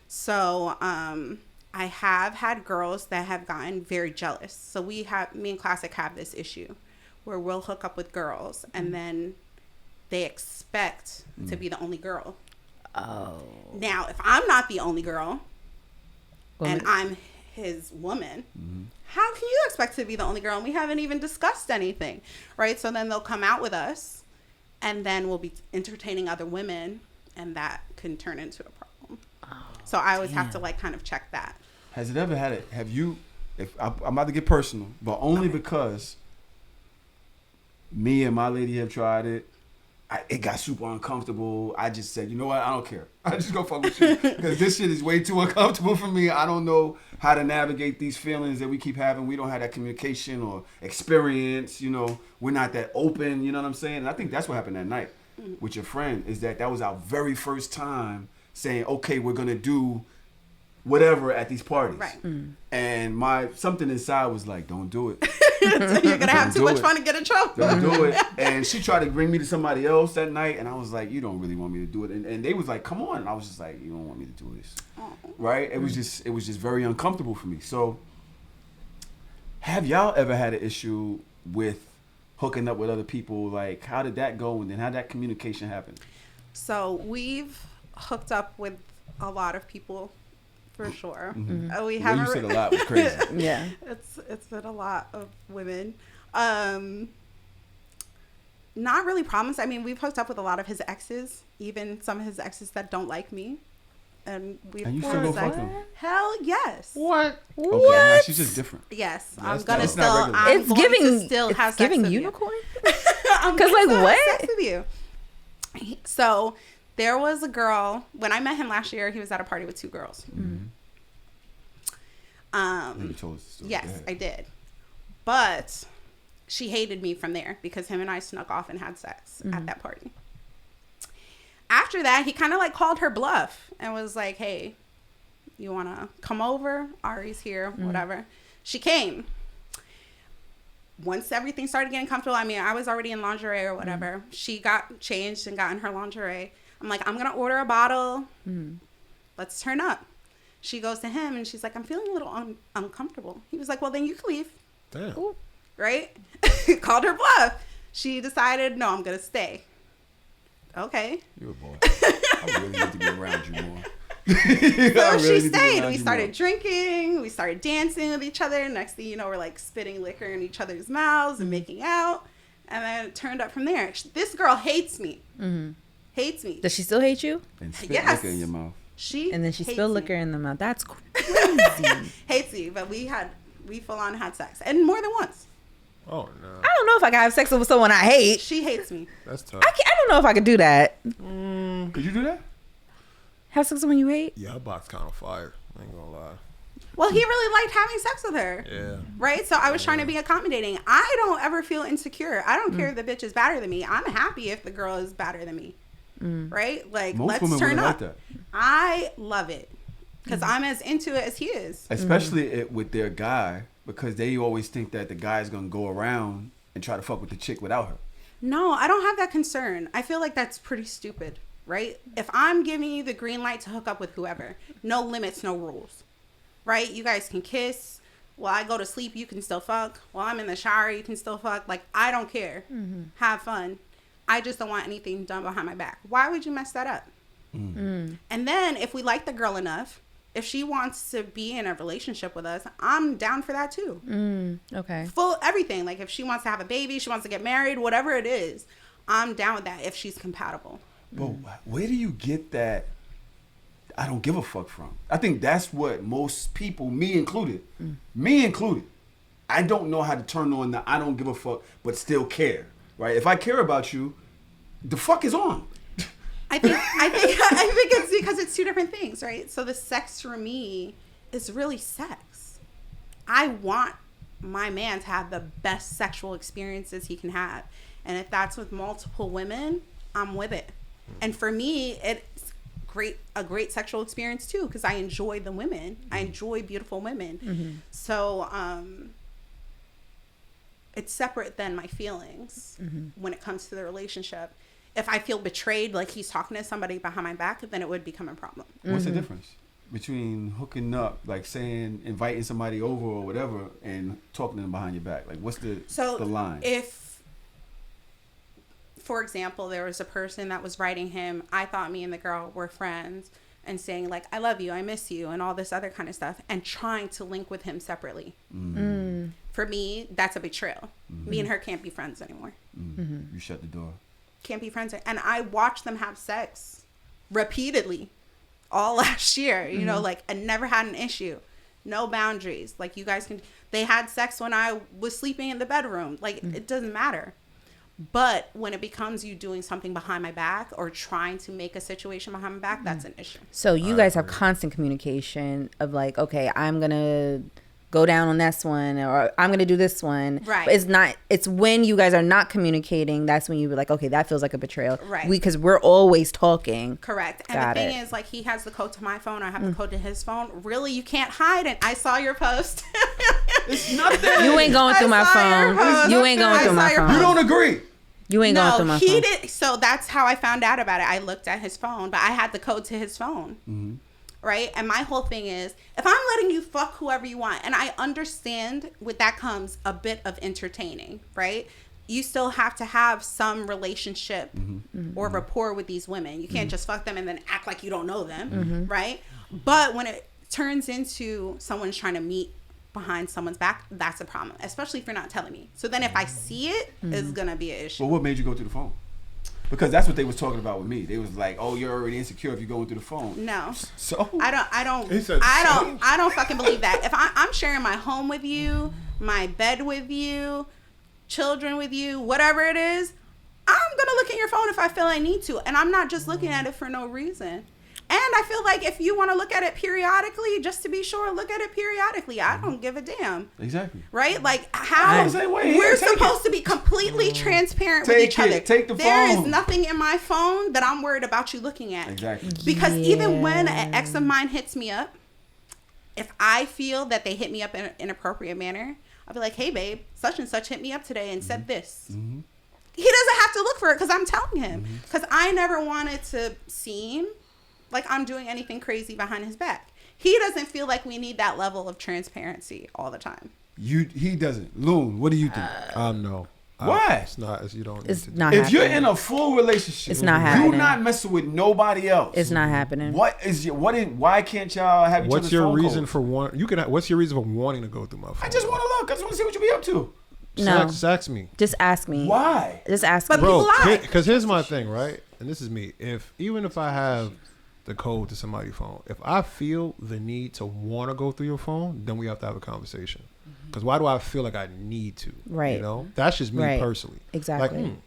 So I have had girls that have gotten very jealous. So me and Classic have this issue where we'll hook up with girls and then they expect to be the only girl. Oh. Now, if I'm not the only girl and I'm his woman, how can you expect to be the only girl? And we haven't even discussed anything, right? So then they'll come out with us, and then we'll be entertaining other women, and that can turn into a problem. So I always have to like kind of check that. Has it ever had it? Have you? If I'm about to get personal, but only because me and my lady have tried it. It got super uncomfortable. I just said, you know what? I don't care. I just go fuck with you because this shit is way too uncomfortable for me. I don't know how to navigate these feelings that we keep having. We don't have that communication or experience. You know, we're not that open. You know what I'm saying? And I think that's what happened that night with your friend. Is that was our very first time saying, okay, we're gonna do whatever at these parties. Right. And something inside was like, don't do it. So you're gonna have too much fun to get in trouble. Don't do it. And she tried to bring me to somebody else that night, and I was like, you don't really want me to do it. And they was like, come on. And I was just like, you don't want me to do this. Right? It was just very uncomfortable for me. So have y'all ever had an issue with hooking up with other people? Like, how did that go? And then how did that communication happen? So we've hooked up with a lot of people. For sure. We haven't. You said a lot was crazy. Yeah. It's been a lot of women. Not really problems. I mean, we've hooked up with a lot of his exes, even some of his exes that don't like me. And you still go fuck them? Hell yes. What? Okay, nah, she's just different. Yes, Yeah, I'm that's gonna dope. still. It's not regular. I'm It's going giving. to still It's have sex giving with you. unicorn. I'm 'Cause, gonna like, still what? have sex with you. So there was a girl when I met him last year. He was at a party with 2 girls. You told us the story. Yes, I did. But she hated me from there because him and I snuck off and had sex at that party. After that, he kind of like called her bluff and was like, hey, you want to come over? Ari's here, whatever. She came. Once everything started getting comfortable, I mean, I was already in lingerie or whatever. She got changed and got in her lingerie. I'm like, I'm going to order a bottle. Let's turn up. She goes to him and she's like, I'm feeling a little uncomfortable. He was like, well, then you can leave. Damn. Ooh. Right? Called her bluff. She decided, no, I'm going to stay. Okay. You're a boy. I really need to be around you more. So she stayed. We started drinking. We started dancing with each other. Next thing you know, we're like spitting liquor in each other's mouths and making out. And then it turned up from there. This girl hates me. Hates me. Does she still hate you? And spit Yes. liquor in your mouth. And then she hates spilled me. liquor in the mouth. That's crazy. Hates me, but we full on had sex, and more than once. Oh no. I don't know if I can have sex with someone I hate. She hates me. That's tough. I don't know if I could do that. Could you do that? Have sex with someone you hate? Yeah, her box kind of fire. I ain't gonna lie. Well, he really liked having sex with her. Yeah. Right? So I was trying to be accommodating. I don't ever feel insecure. I don't care if the bitch is better than me. I'm happy if the girl is better than me. Right? Like, Most let's women turn wouldn't up. like that. I love it. Because I'm as into it as he is. Especially with their guy, because they always think that the guy's gonna go around and try to fuck with the chick without her. No, I don't have that concern. I feel like that's pretty stupid, right? If I'm giving you the green light to hook up with whoever, no limits, no rules, right? You guys can kiss, while I go to sleep, you can still fuck. While I'm in the shower, you can still fuck. Like, I don't care. Have fun. I just don't want anything done behind my back. Why would you mess that up? And then if we like the girl enough, if she wants to be in a relationship with us, I'm down for that too. Okay. Full everything. Like if she wants to have a baby, she wants to get married, whatever it is, I'm down with that if she's compatible. But where do you get that I don't give a fuck from? I think that's what most people, me included, I don't know how to turn on the I don't give a fuck but still care, right? If I care about you, the fuck is on. I think it's because it's two different things, right? So the sex for me is really sex. I want my man to have the best sexual experiences he can have. And if that's with multiple women, I'm with it. And for me, it's a great sexual experience too, because I enjoy the women. I enjoy beautiful women. So it's separate than my feelings when it comes to the relationship. If I feel betrayed, like he's talking to somebody behind my back, then it would become a problem. What's the difference between hooking up, like saying, inviting somebody over or whatever, and talking to them behind your back? Like, what's the line? If, for example, there was a person that was writing him, I thought me and the girl were friends, and saying like, I love you, I miss you, and all this other kind of stuff, and trying to link with him separately. For me, that's a betrayal. Me and her can't be friends anymore. You shut the door. Can't be friends. And I watched them have sex repeatedly all last year, you know, like I never had an issue. No boundaries. Like you guys can, they had sex when I was sleeping in the bedroom. Like it doesn't matter. But when it becomes you doing something behind my back or trying to make a situation behind my back, that's an issue. So you guys have constant communication of like, okay, I'm going to go down on this one, or I'm going to do this one. Right. But it's when you guys are not communicating, that's when you be like, okay, that feels like a betrayal. Right. Because we're always talking. Correct. And the thing is, like, he has the code to my phone, I have the code to his phone. Really, you can't hide it. I saw your post. It's nothing. You ain't going through my phone. You ain't going through my phone. You don't agree. You ain't going through my phone. No, he did. So that's how I found out about it. I looked at his phone, but I had the code to his phone. Right? And my whole thing is, if I'm letting you fuck whoever you want, and I understand with that comes a bit of entertaining, right? You still have to have some relationship or rapport with these women. You can't just fuck them and then act like you don't know them, right? But when it turns into someone's trying to meet behind someone's back, that's a problem, especially if you're not telling me. So then if I see it, it's going to be an issue. But what made you go through the phone? Because that's what they was talking about with me. They was like, "Oh, you're already insecure if you're going through the phone." No. So I don't fucking believe that. If I'm sharing my home with you, my bed with you, children with you, whatever it is, I'm gonna look at your phone if I feel I need to, and I'm not just looking at it for no reason. And I feel like if you want to look at it periodically, just to be sure, look at it periodically. I don't give a damn. Exactly. Right? Like how we're supposed to be completely transparent with each other. Take the phone. There is nothing in my phone that I'm worried about you looking at. Exactly. Because even when an ex of mine hits me up, if I feel that they hit me up in an inappropriate manner, I'll be like, hey, babe, such and such hit me up today and said this. He doesn't have to look for it because I'm telling him. Because I never wanted to seem like I'm doing anything crazy behind his back. He doesn't feel like we need that level of transparency all the time. He doesn't. Loon, what do you think? No. Why? It's not. You don't. It's need to not If happening. you're in a full relationship, It's not happening. you're not messing with nobody else. It's not happening. Why can't y'all have each What's other's your phone reason codes? for what's your reason for wanting to go through my phone? I just want to look. I just want to see what you be up to. No. Sex me. Just ask me. Why? Just ask But me. people lie. Because here's my thing, right? And this is me. Even if I have the code to somebody's phone, if I feel the need to want to go through your phone, then we have to have a conversation. Because why do I feel like I need to? Right. You know, that's just me personally. Exactly. Like, you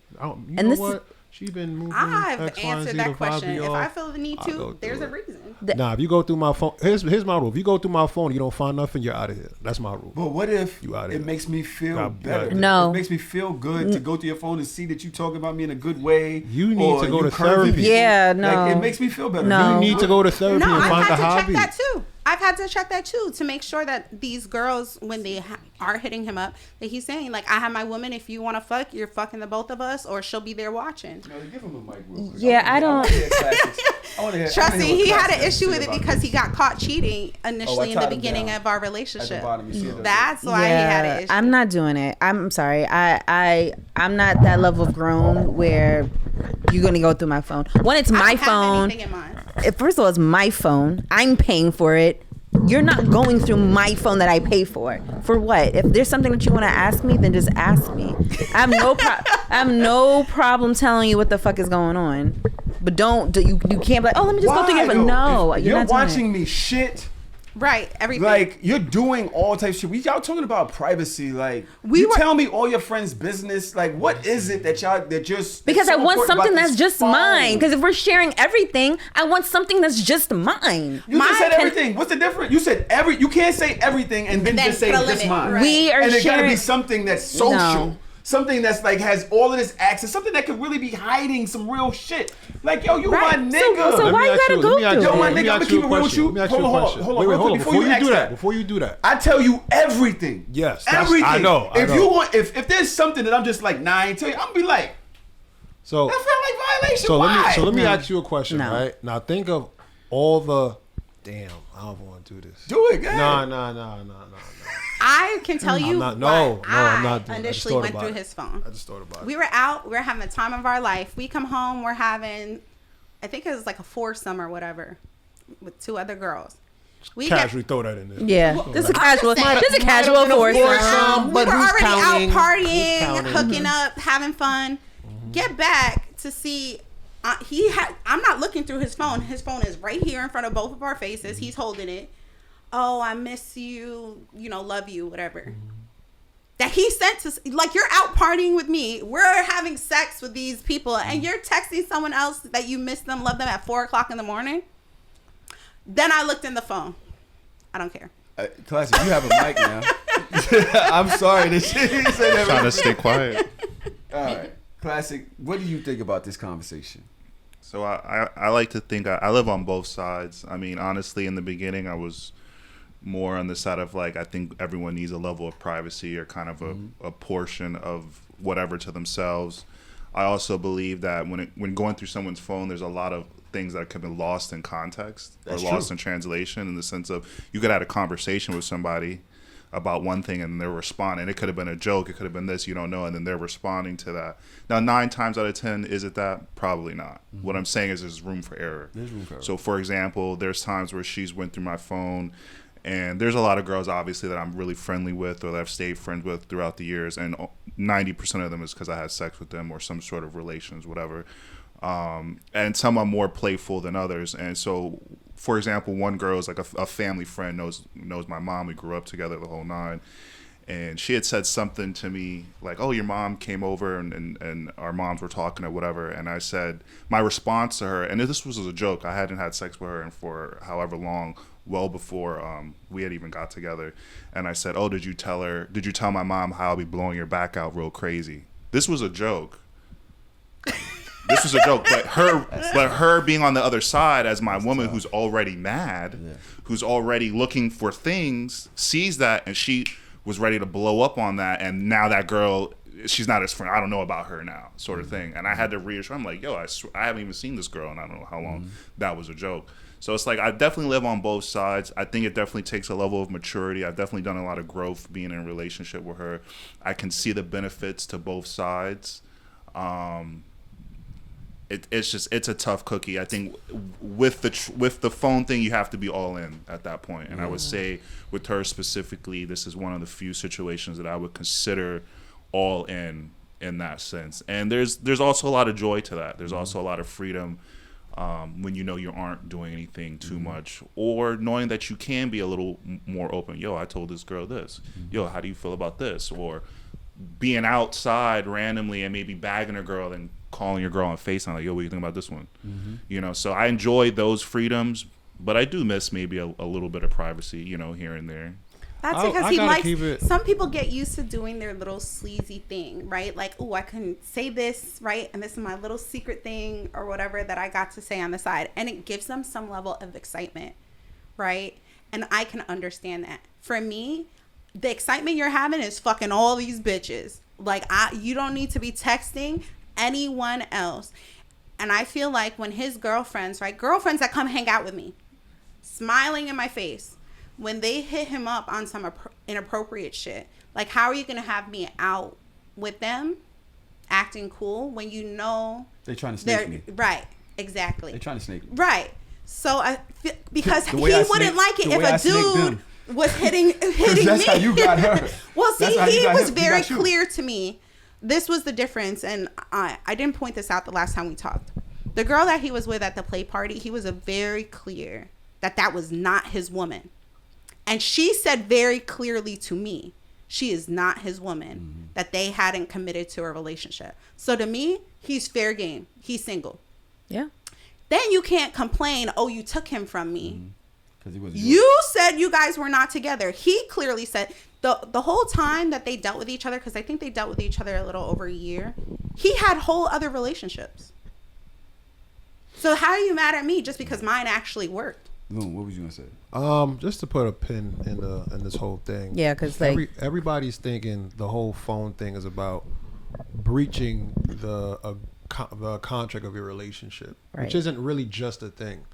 And know this what? She been moving. I've X, Y, and answered Z that to question. If y'all. I feel the need I'll to, go there's through a it. reason. Nah, if you go through my phone, here's my rule. If you go through my phone, and you don't find nothing, you're out of here. That's my rule. But what if You outta it here. makes me feel better? No. It makes me feel good to go through your phone and see that you talking about me in a good way. You need or to go you to curving therapy. me. Yeah, no. Like, it makes me feel better. No. You need to go to therapy No, and I find had a to hobby. check that too. I've had to check that too to make sure that these girls, when they are hitting him up, that he's saying like, I have my woman. If you want to fuck, you're fucking the both of us, or she'll be there watching. No, give him a mic real quick. Yeah, I don't. Trust me, he had an issue with it because he got caught cheating initially in the tied him beginning down of our At the relationship. bottom, you see it? That's why he had an issue. I'm not doing it. I'm sorry. I'm not that level of grown where you're gonna go through my phone. When it's my phone. First of all, it's my phone. I'm paying for it. You're not going through my phone that I pay for. For what? If there's something that you want to ask me, then just ask me. I have no problem telling you what the fuck is going on. But you can't be like, oh, let me just go through your phone. No, you're not watching me shit. Right, everything. Like, y'all doing all types of shit. Y'all talking about privacy. Like, tell me all your friends' business. Like, what is it that just... Because I want something that's just mine. Because if we're sharing everything, I want something that's just mine. You just said everything. What's the difference? You said you can't say everything and then just say just mine. Right. We are and it sharing... gotta be something that's social. No. Something that's like has all of this access. Something that could really be hiding some real shit. Like, yo, you my nigga. So why you gotta go through Yo, my it? nigga, I'm gonna keep it real with you. Hold on. Before you do that, I tell you everything. Yes, everything. I know. If there's something that I'm just like, nah, I ain't tell you, I'm gonna be like, so that felt like violation. So let me ask you a question, right? Now think of all the damn. I don't want to do this. Do it, guys. No. I can tell you. I'm not doing initially went through his phone. I just thought about it. We were out. We were having the time of our life. We come home. We're having, I think it was like a foursome or whatever, with 2 other girls. We casually throw that in there. Yeah, just a casual foursome. We were already out partying, hooking up, having fun. Get back to see. I'm not looking through his phone. His phone is right here in front of both of our faces. He's holding it. Oh, I miss you, love you, whatever. That he sent to, like, you're out partying with me. We're having sex with these people, and you're texting someone else that you miss them, love them at 4:00 in the morning. Then I looked in the phone. I don't care. Classic, you have a mic now. I'm sorry. This shit. Trying to stay quiet. All right. Classic, what do you think about this conversation? So I like to think I live on both sides. I mean, honestly, in the beginning, I was more on the side of like, I think everyone needs a level of privacy or kind of a portion of whatever to themselves. I also believe that when going through someone's phone, there's a lot of things that could be lost in context or lost in translation, in the sense of you could have a conversation with somebody about one thing and they're responding. It could have been a joke. It could have been this, you don't know. And then they're responding to that. Now, 9 times out of 10, is it that? Probably not. What I'm saying is there's room for error. There's room for error. So, for example, there's times where she's went through my phone, and there's a lot of girls, obviously, that I'm really friendly with or that I've stayed friends with throughout the years. And 90% of them is because I had sex with them or some sort of relations, whatever. And some are more playful than others. And so, for example, one girl is like a family friend, knows my mom. We grew up together, the whole 9. And she had said something to me like, oh, your mom came over and our moms were talking or whatever. And I said, my response to her, and this was a joke. I hadn't had sex with her for however long, well before we had even got together. And I said, oh, did you tell my mom how I'll be blowing your back out real crazy? This was a joke. This was a joke, but her being on the other side as my woman who's already mad, who's already looking for things, sees that, and she was ready to blow up on that, and now that girl, she's not his friend. I don't know about her now, sort of thing. And I had to reassure. I'm like, yo, I haven't even seen this girl, and I don't know how long. That was a joke. So it's like I definitely live on both sides. I think it definitely takes a level of maturity. I've definitely done a lot of growth being in a relationship with her. I can see the benefits to both sides. It's a tough cookie. I think with the phone thing, you have to be all in at that point. And I would say with her specifically, this is one of the few situations that I would consider all in that sense. And there's also a lot of joy to that. There's also a lot of freedom when you know you aren't doing anything too much, or knowing that you can be a little more open. Yo, I told this girl this. Yo, how do you feel about this? Or being outside randomly and maybe bagging a girl and calling your girl on FaceTime like, yo, what do you think about this one? So I enjoy those freedoms, but I do miss maybe a little bit of privacy, here and there. That's because he likes, some people get used to doing their little sleazy thing, right? Like, oh, I can say this, right? And this is my little secret thing or whatever that I got to say on the side. And it gives them some level of excitement, right? And I can understand that. For me, the excitement you're having is fucking all these bitches. Like, you don't need to be texting anyone else. And I feel like when his girlfriends, right, girlfriends that come hang out with me, smiling in my face, when they hit him up on some inappropriate shit, like, how are you going to have me out with them acting cool when you know they're trying to snake me? Right, exactly. They're trying to snake me. Right. So I feel, because he I wouldn't like it if a dude was hitting me. That's how you got her. Well, see, he was very clear to me. This was the difference, and I didn't point this out the last time we talked. The girl that he was with at the play party, he was very clear that was not his woman. And she said very clearly to me, she is not his woman, that they hadn't committed to a relationship. So to me, he's fair game. He's single. Yeah. Then you can't complain, oh, you took him from me. Because he wasn't. You said you guys were not together. He clearly said the whole time that they dealt with each other, because I think they dealt with each other a little over a year, he had whole other relationships. So how are you mad at me just because mine actually worked? Loon, what was you gonna say? Just to put a pin in this whole thing. Yeah, because like everybody's thinking the whole phone thing is about breaching the contract of your relationship, which isn't really just a thing.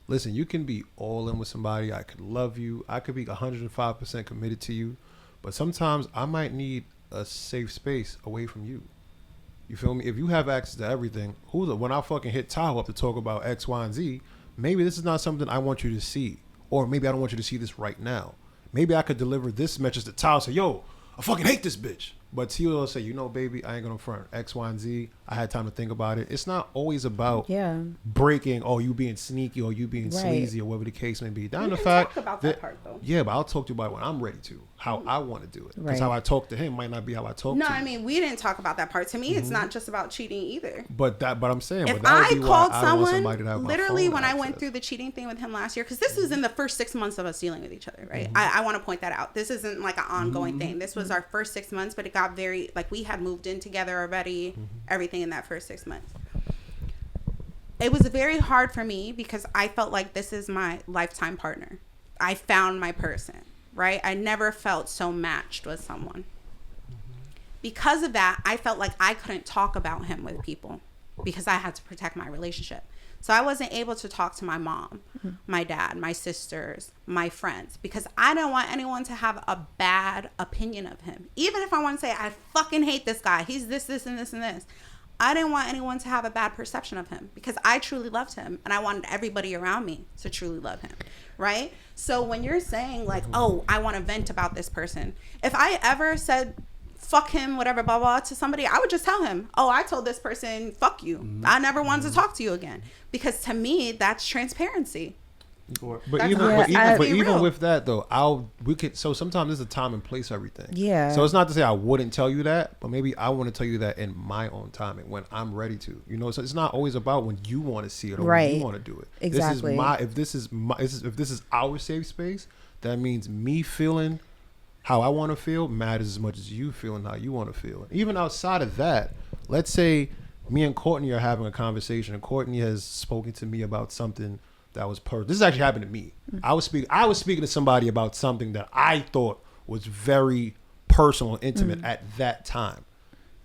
Listen, you can be all in with somebody. I could love you. I could be 105% committed to you, but sometimes I might need a safe space away from you. You feel me? If you have access to everything, when I fucking hit Tahoe up to talk about X, Y, and Z, maybe this is not something I want you to see. Or maybe I don't want you to see this right now. Maybe I could deliver this message to Tahoe, say, yo, I fucking hate this bitch. But T will say, you know, baby, I ain't gonna front X, Y, and Z. I had time to think about it. It's not always about breaking, or you being sneaky, or you being sleazy, or whatever the case may be. Down the fact talk about that part though. Yeah, but I'll talk to you about it when I'm ready to. How I want to do it. Because how I talk to him might not be how I talk to you. No, I mean, we didn't talk about that part. To me, it's not just about cheating either. But I'm saying, if that would I be called why I don't want someone, somebody to have my literally phone when I access. went through the cheating thing with him last year, because this was in the first 6 months of us dealing with each other, right? I want to point that out. This isn't like an ongoing thing. This was our first 6 months, but it got very, like, we had moved in together already, everything in that first 6 months. It was very hard for me because I felt like this is my lifetime partner. I found my person, right? I never felt so matched with someone. Because of that, I felt like I couldn't talk about him with people because I had to protect my relationship. So I wasn't able to talk to my mom, my dad, my sisters, my friends, because I don't want anyone to have a bad opinion of him. Even if I want to say, I fucking hate this guy. He's this, this, and this, and this. I didn't want anyone to have a bad perception of him because I truly loved him and I wanted everybody around me to truly love him, right? So when you're saying like, oh, I want to vent about this person, if I ever said fuck him, whatever, blah, blah, to somebody, I would just tell him, oh, I told this person, fuck you. I never wanted to talk to you again. Because to me, that's transparency. But even with that though, so sometimes there's a time and place for everything. Yeah. So it's not to say I wouldn't tell you that, but maybe I want to tell you that in my own timing when I'm ready to. You know, so it's not always about when you want to see it or when you want to do it. Exactly. If this is our safe space, that means me feeling how I want to feel matters as much as you feeling how you want to feel. Even outside of that, let's say me and Courtney are having a conversation and Courtney has spoken to me about something that was this has actually happened to me. I was speaking to somebody about something that I thought was very personal and intimate at that time.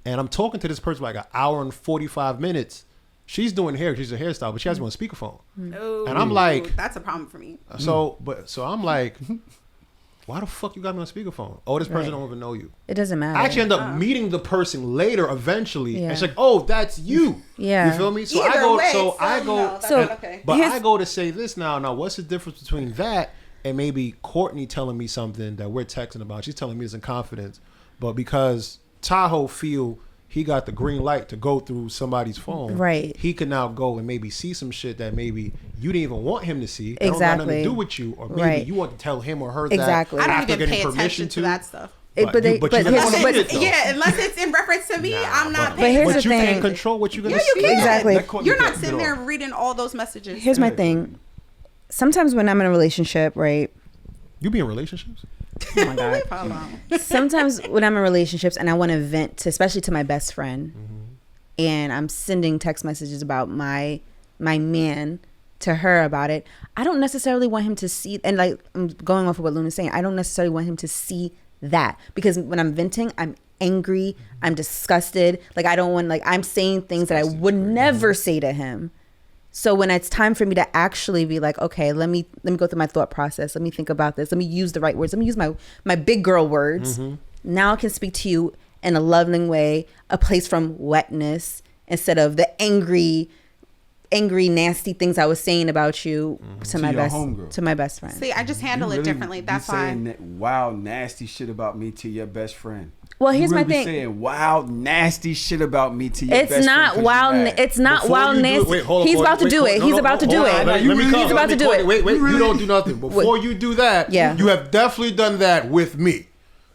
And I'm talking to this person for like an hour and 45 minutes. She's doing hair, she's a hairstyle, but she has me on speakerphone. And I'm like, that's a problem for me. So I'm like, why the fuck you got me on speakerphone? Oh, this person don't even know you. It doesn't matter. I actually end up meeting the person later eventually. And it's like, oh, that's you. Yeah. You feel me? So I go to say this now. Now, what's the difference between that and maybe Courtney telling me something that we're texting about? She's telling me this in confidence. But because Tahoe feel he got the green light to go through somebody's phone, right? He can now go and maybe see some shit that maybe you didn't even want him to see. That exactly. don't got nothing to do with you, or maybe you want to tell him or her exactly. that I after don't even getting pay permission attention to that stuff. Unless it's in reference to me, I'm not paying. But here's the thing: you can't control what you're gonna see. You can. Exactly. You're not sitting there reading all those messages. Here's my thing: sometimes when I'm in a relationship, right? You be in relationships? Oh my god! Sometimes when I'm in relationships and I want to vent to, especially to my best friend, and I'm sending text messages about my man, to her about it, I don't necessarily want him to see, and like I'm going off of what Loon is saying, I don't necessarily want him to see that, because when I'm venting, I'm angry, I'm disgusted, like I don't want, like I'm saying things that I would never say to him. So when it's time for me to actually be like, okay, let me go through my thought process, let me think about this, let me use the right words, let me use my big girl words. Now I can speak to you in a loving way, a place from wetness, instead of the angry, nasty things I was saying about you to my best friend. See, I just handle it differently. That's why. Saying wild, nasty shit about me to your best friend. Well, here's my thing. Saying wild, nasty shit about me to your best friend. It's not wild. It's not wild, nasty. He's about to do it. He's about to do it. He's about to do it. Wait. You don't do nothing. Before you do that, you have definitely done that with me.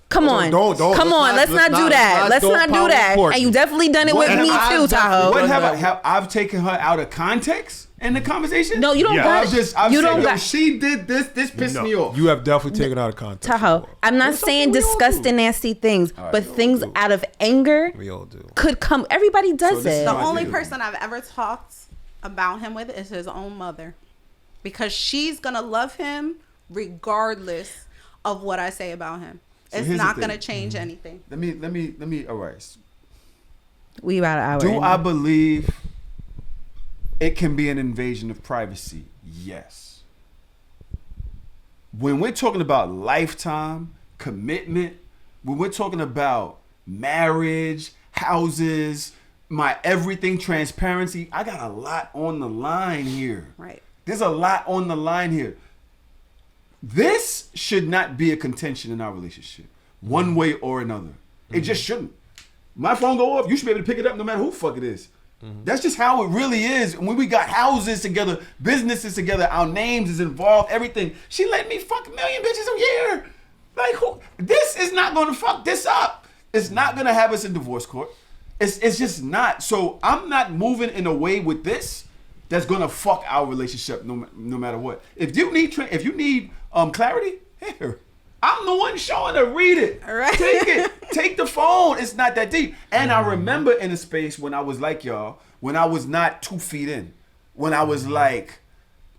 Come on. Let's not do that. Let's not do that. And you definitely done it with me too, Tahoe. What have I've taken her out of context in the conversation? No, you don't got it. You don't got. She did this. This pissed me off. You have definitely taken out of context. Tahoe, I'm not saying disgusting, nasty things, but things out of anger we all do. Could come. Everybody does it. The only person I've ever talked about him with is his own mother, because she's gonna love him regardless of what I say about him. So it's not going to change anything. Let me, all right. We about an hour. Do I believe it can be an invasion of privacy? Yes. When we're talking about lifetime commitment, when we're talking about marriage, houses, my everything, transparency, I got a lot on the line here. Right. There's a lot on the line here. This should not be a contention in our relationship, one way or another. It just shouldn't. My phone go off, you should be able to pick it up no matter who the fuck it is. That's just how it really is. When we got houses together, businesses together, our names is involved, everything. She let me fuck 1 million bitches a year. Like, who? This is not going to fuck this up. It's not going to have us in divorce court. It's just not. So I'm not moving in a way with this that's going to fuck our relationship no matter what. If you need clarity, here, I'm the one showing her. Read it. All right. Take it. Take the phone. It's not that deep. And I remember in a space when I was like y'all, when I was not 2 feet in, when I was like,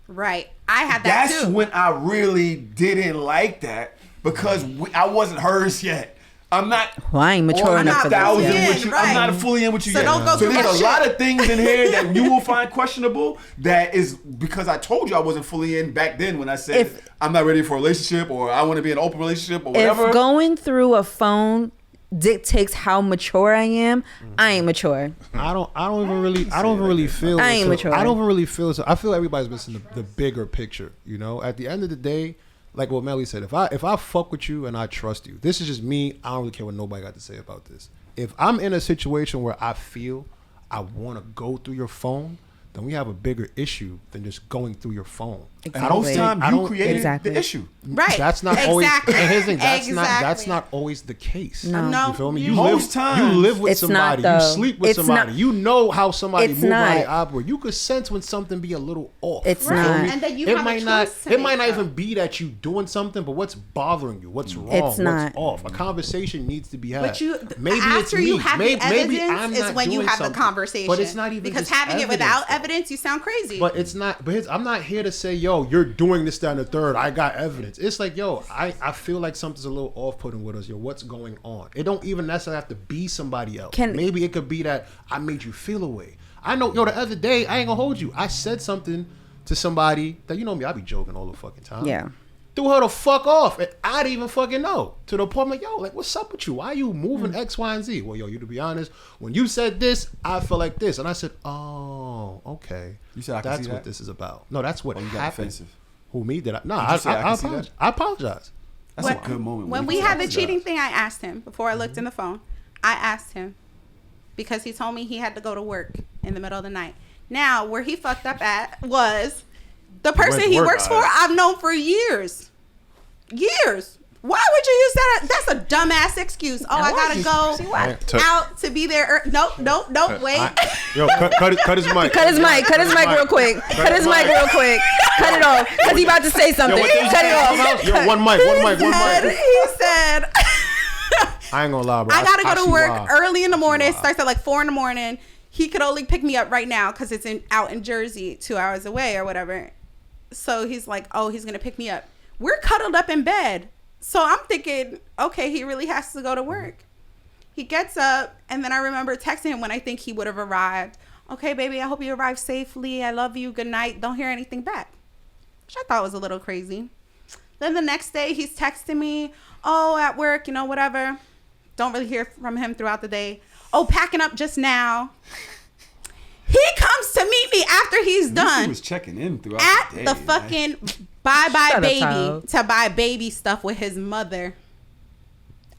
right. I had that too. That's when I really didn't like that, because I wasn't hers yet. I'm not. Well, I ain't mature enough for this. Right. I'm not fully in with you yet. So there's a lot of things in here that you will find questionable. That is because I told you I wasn't fully in back then when I said I'm not ready for a relationship, or I want to be in an open relationship, or whatever. If going through a phone dictates how mature I am, I ain't mature. I don't even really feel. I ain't mature. I don't even really feel. So I feel everybody's missing the bigger picture. You know, at the end of the day, like what Melly said, if I fuck with you and I trust you, this is just me. I don't really care what nobody got to say about this. If I'm in a situation where I feel I want to go through your phone, then we have a bigger issue than just going through your phone. Exactly. And most times you created the issue. Right. That's not always. And here's the thing, that's not always the case. No. You feel me? You live with somebody. You sleep with somebody. You know how somebody move, how they operate. You could sense when something be a little off. It's not. And then you have a choice. It might not even be that you doing something, but what's bothering you? What's wrong? It's not. What's off? A conversation needs to be had. But maybe after you have the evidence is when you have the something. conversation. But it's not even because just having it without though. evidence, you sound crazy. But it's not. But I'm not here to say, yo, you're doing this, that, and the third. I got evidence. It's like, yo, I feel like something's a little off-putting with us. Yo, what's going on? It don't even necessarily have to be somebody else. Maybe it could be that I made you feel away. I know, yo, the other day, I ain't gonna hold you. I said something to somebody that, you know me, I be joking all the fucking time. Yeah. Threw her the fuck off, and I didn't even fucking know. To the point, like, yo, like, what's up with you? Why are you moving X, Y, and Z? Well, yo, you to be honest, when you said this, I felt like this, and I said, oh, okay. You said I can that's see what that? this is about. No, that's what You got happened. offensive. Who, me? Did I? No, Did you say I can see apologize. that? I apologize. That's a good moment. When we had the cheating thing, I asked him before I looked in the phone. I asked him because he told me he had to go to work in the middle of the night. Now, where he fucked up at was the person he works for. I've known for years. Why would you use that? That's a dumbass excuse. Oh, I gotta go out to be there. Nope. Wait. Yo, cut his mic. Cut his mic real quick. Cut it off. Because he about to say something. Cut it off. Yo, one mic. He said, I ain't gonna lie, bro. I gotta go to work early in the morning. It starts at like 4 a.m. he could only pick me up right now because it's out in Jersey, 2 hours away or whatever. So he's like, oh, he's going to pick me up. We're cuddled up in bed. So I'm thinking, okay, he really has to go to work. He gets up, and then I remember texting him when I think he would have arrived. Okay, baby, I hope you arrive safely. I love you. Good night. Don't hear anything back. Which I thought was a little crazy. Then the next day, he's texting me, oh, at work, whatever. Don't really hear from him throughout the day. Oh, packing up just now. He comes to meet me after he's done. He was checking in throughout at the day. the fucking bye-bye Shut up, baby Tahoe. to buy baby stuff with his mother.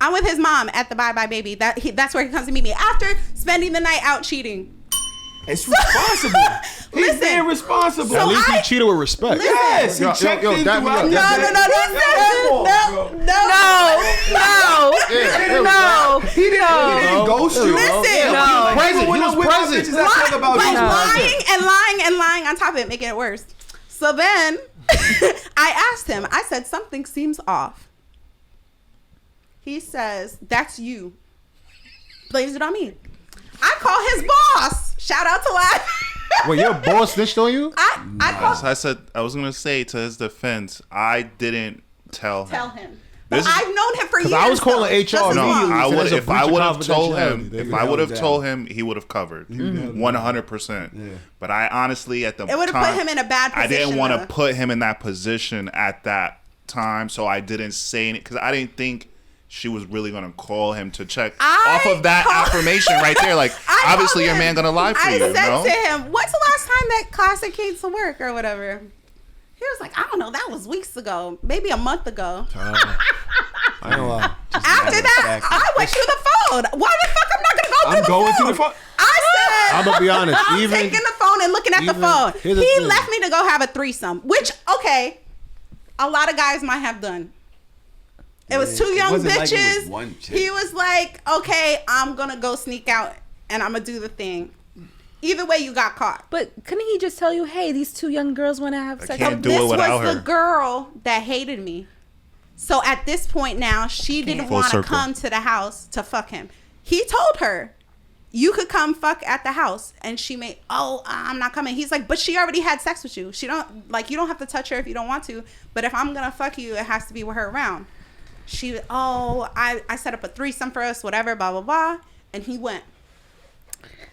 I'm with his mom at the bye-bye baby. That's where he comes to meet me after spending the night out cheating. It's responsible. He's Listen, being responsible. so At least he I- cheated with respect. Yes, he Yo, checked yo, in dap me throughout up, the dap me day. He didn't ghost you. Listen. No. Present. He was present. Lying on top of it, making it worse. So then I asked him, I said, something seems off. He says, that's you. Blames it on me. I call his boss. Shout out to Live. Wait, your boss snitched on you? I call I said I was gonna say to his defense, I didn't tell him. But This is- I've known him for years. I was calling though, HR just as No, long. I So would there's a if breach I of would have told him. confidentiality. They If would I would have held told down. him, he would have covered held 100%. Yeah. But I honestly, at the It would have time, put him in a bad I position. didn't want to though. put him in that position at that time, so I didn't say anything because I didn't think she was really gonna call him to check off of that affirmation right there. Like, I obviously, told your him- man gonna lie for I you. said No? to him, "When's the last time that classic came to work or whatever?" He was like, "I don't know. That was weeks ago, maybe a month ago." I ain't gonna lie. After that, I went through the phone. Why the fuck I'm not gonna go I'm through going the through phone? the phone. I said, I'm gonna be honest. I'm Even taking the phone and looking at the phone. here's the He thing. left me to go have a threesome, which okay, a lot of guys might have done. It was Yeah, two it young wasn't like it was bitches. one chick. He was like, okay, I'm gonna go sneak out and I'm gonna do the thing. Either way, you got caught. But couldn't he just tell you, hey, these two young girls want to have sex? can't do This it without was her. the girl that hated me. So at this point now, she didn't Full want to circle. come to the house to fuck him. He told her, you could come fuck at the house. And she made, oh, I'm not coming. He's like, but she already had sex with you. She don't, like, you don't have to touch her if you don't want to. But if I'm going to fuck you, it has to be with her around. She, oh, I set up a threesome for us, whatever, blah, blah, blah. And he went.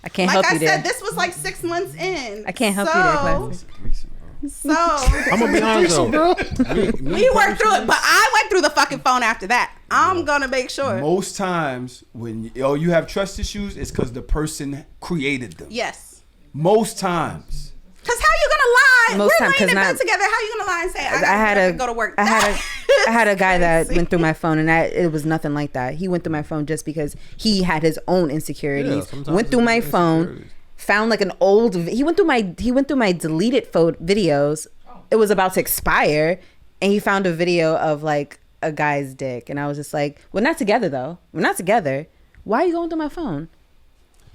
I can't Like help I you said, there. this was like 6 months in. I can't help you there, Classic. It's a threesome, bro. So I'm gonna be honest though. we worked through it, but I went through the fucking phone after that. I'm gonna make sure. Most times when you have trust issues, it's because the person created them. Yes. Most times. Cause how you gonna lie? Most We're time, laying 'cause in bed not- together. How you gonna lie and say I had gotta a go to work? I had a guy that Crazy. went through my phone, and it was nothing like that. He went through my phone just because he had his own insecurities. sometimes Went through it's my phone, insecurities. found like an old. He went through my deleted videos. It was about to expire, and he found a video of like a guy's dick, and I was just like, "We're not together, though. We're not together. Why are you going through my phone?"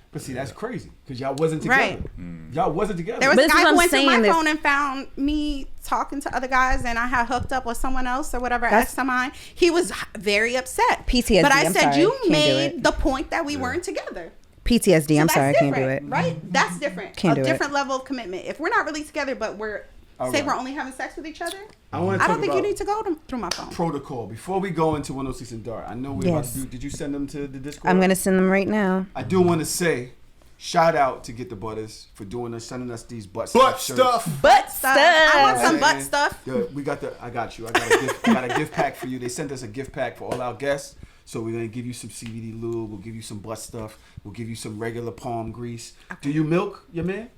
But see, that's crazy because y'all wasn't together. Right. Y'all wasn't together. There was But a this is guy what who I'm went through my saying, this- phone and found me talking to other guys, and I had hooked up with someone else or whatever. That's- Ex of mine. He was very upset. PTSD, But I I'm said sorry. you Can't do made it. the point that we weren't together. PTSD. So I'm that's sorry, I can't do different, it. Right? That's different. Can't do a it. different level of commitment. If we're not really together, but we're All say right. we're only having sex with each other, I want to I talk don't think you about need to go through my phone. protocol before we go into 106 and Dart. I know we're about Yes. to do. Did you send them to the Discord? I'm gonna send them right now. I do want to say, shout out to Get the Butters for sending us these butt Butt shirts. stuff. Butt Stuff. I want some And butt stuff. we got I got you. I got a gift pack for you. They sent us a gift pack for all our guests. So we're gonna give you some CBD lube. We'll give you some butt stuff. We'll give you some regular palm grease. Do you milk your man?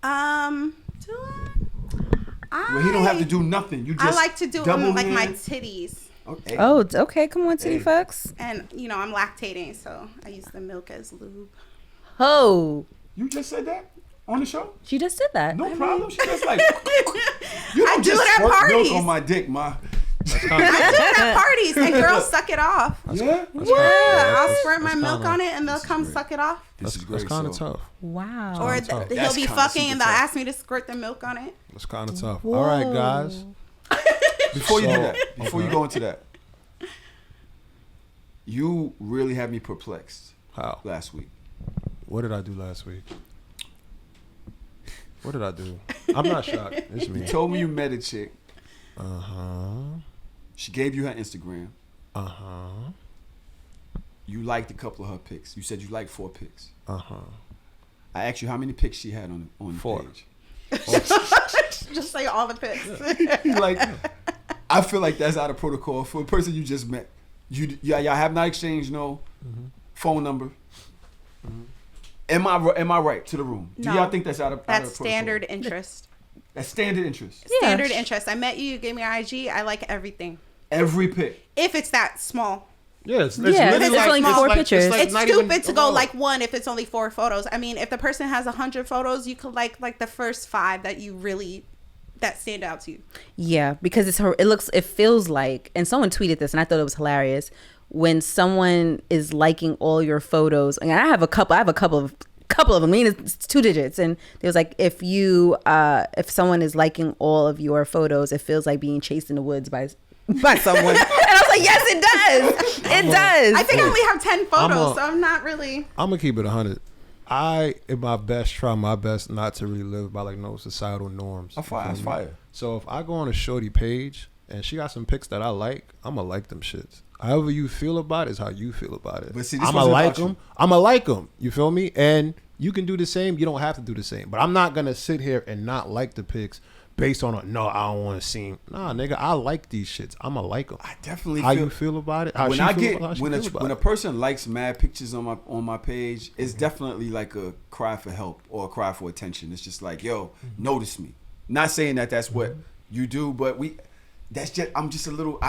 Do I? Well, he don't have to do nothing. You just I like to do double them like my hand. titties. Okay. Oh, okay. Come on, titty Hey. fucks. And, I'm lactating, so I use the milk as lube. Oh, You just said that on the show? she just did that. No problem. She just like you I don't do just it at squirt parties. milk on my dick, ma. I do it at parties, and girls suck it off. Yeah. I'll squirt my that's milk kinda- on it, and they'll come suck it off. This is That's great. kind of so. tough. Wow. Or tough. he'll That's be kinda fucking, super and they'll tough. ask me to squirt the milk on it. That's kind of tough. All right, guys. Before you do So- that, before you go into that, you really had me perplexed How? last week. What did I do last week? What did I do? I'm not shocked. It's You me. told me you met a chick. Uh-huh. She gave you her Instagram. Uh-huh. You liked a couple of her pics. You said you liked 4 pics. Uh-huh. I asked you how many pics she had on the 4. page. Just say all the pics. Like, I feel like that's out of protocol for a person you just met. Y'all have not exchanged no phone number. Am I right to the room? Do No. y'all think that's out of That's protocol? standard interest. That's standard interest. Yeah. Standard interest. I met you. You gave me your IG. I like everything. Every pic. If it's that small. Yeah, it's Yeah, literally it's only 4 pictures. It's not stupid even- to go oh. like 1 if it's only 4 photos. I mean, if the person has 100 photos, you could like the first 5 that you really that stand out to you. Yeah, because it feels like, and someone tweeted this and I thought it was hilarious, when someone is liking all your photos. And I have a couple of them. I mean, it's 2 digits, and it was like, if someone is liking all of your photos, it feels like being chased in the woods by someone. And I was like, yes, it does. It does. I think I only have 10 photos, a- so I'm not really. I'm gonna keep it 100. I, in my best, try my best not to really live by like no societal norms. That's fire. So if I go on a shorty page and she got some pics that I like, I'm gonna like them shits. However you feel about it is how you feel about it. But see, this I'm wasn't gonna like about you. them. I'm gonna like them. You feel me? And you can do the same. You don't have to do the same. But I'm not gonna sit here and not like the pics based on no, I don't want to seem. Nah, nigga, I like these shits. I'm gonna like them. I definitely How feel, you feel about it? How when she I feel get about- how she when feel about when a it. person likes mad pictures on my page, it's definitely like a cry for help or a cry for attention. It's just like, yo, notice me. Not saying that that's what you do, but I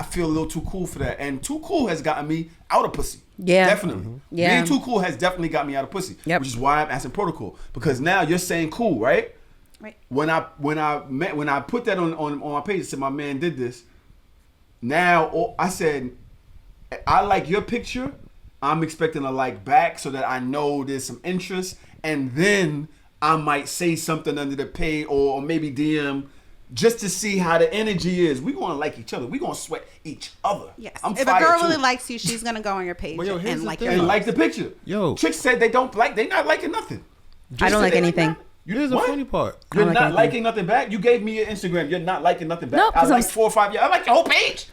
feel a little too cool for that, and too cool has gotten me out of pussy. Yeah. Definitely. Yeah. Being too cool has definitely got me out of pussy. Yep. Which is why I'm asking protocol, because now you're saying cool, right? Right. When I put that on my page, I said my man did this. Now I said I like your picture. I'm expecting a like back so that I know there's some interest, and then I might say something under the page or maybe DM just to see how the energy is. We gonna like each other. We gonna sweat each other. Yes. I'm If a fired girl too. really likes you, she's gonna go on your page Well, yo, here's and the like thing. your and photos. like the picture. Yo. Chicks said they not liking nothing. I don't like They anything. nothing. Here's the What? funny part. You're I don't like not anything. liking nothing back. You gave me your Instagram. You're not liking nothing back. No, I 'cause like I'm- 4 or 5. I like your whole page.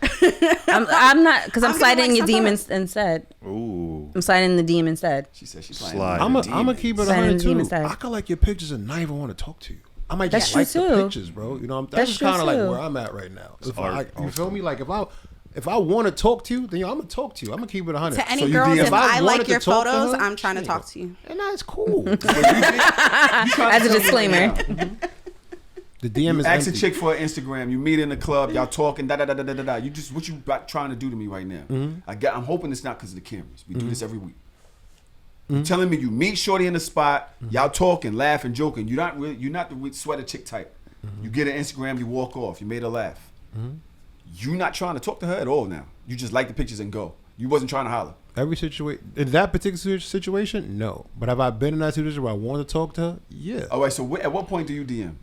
I'm not, because I'm I'm gonna sliding like your some demons instead. Ooh. I'm sliding in the DM instead. She said she's Slide. I'm gonna keep it Sign 100 in the demon too. side. I could like your pictures and not even want to talk to you. I might That's just true like the too. pictures, bro. You know, That's that's just true kind of like too. where I'm at right now. If art I, you also. feel me? Like if I want to talk to you, then I'm gonna talk to you. I'm gonna keep it 100. To any So you girls, DM if I I wanted like to your talk to photos, her, I'm trying to shit. talk to you. And that's cool. As a disclaimer. The DM is Ask a empty. chick for an Instagram. You meet in the club. Y'all talking. Da da da da da da. You just what you trying to do to me right now? I'm hoping it's not because of the cameras. We do this every week. You telling me you meet shorty in the spot. Y'all talking, laughing, joking. You're not the sweater chick type. You get an Instagram. You walk off. You made her laugh. You not trying to talk to her at all now. You just like the pictures and go. You wasn't trying to holler. Every situation, in that particular situation, no. But have I been in that situation where I want to talk to her? Yeah. All right. So at what point do you DM?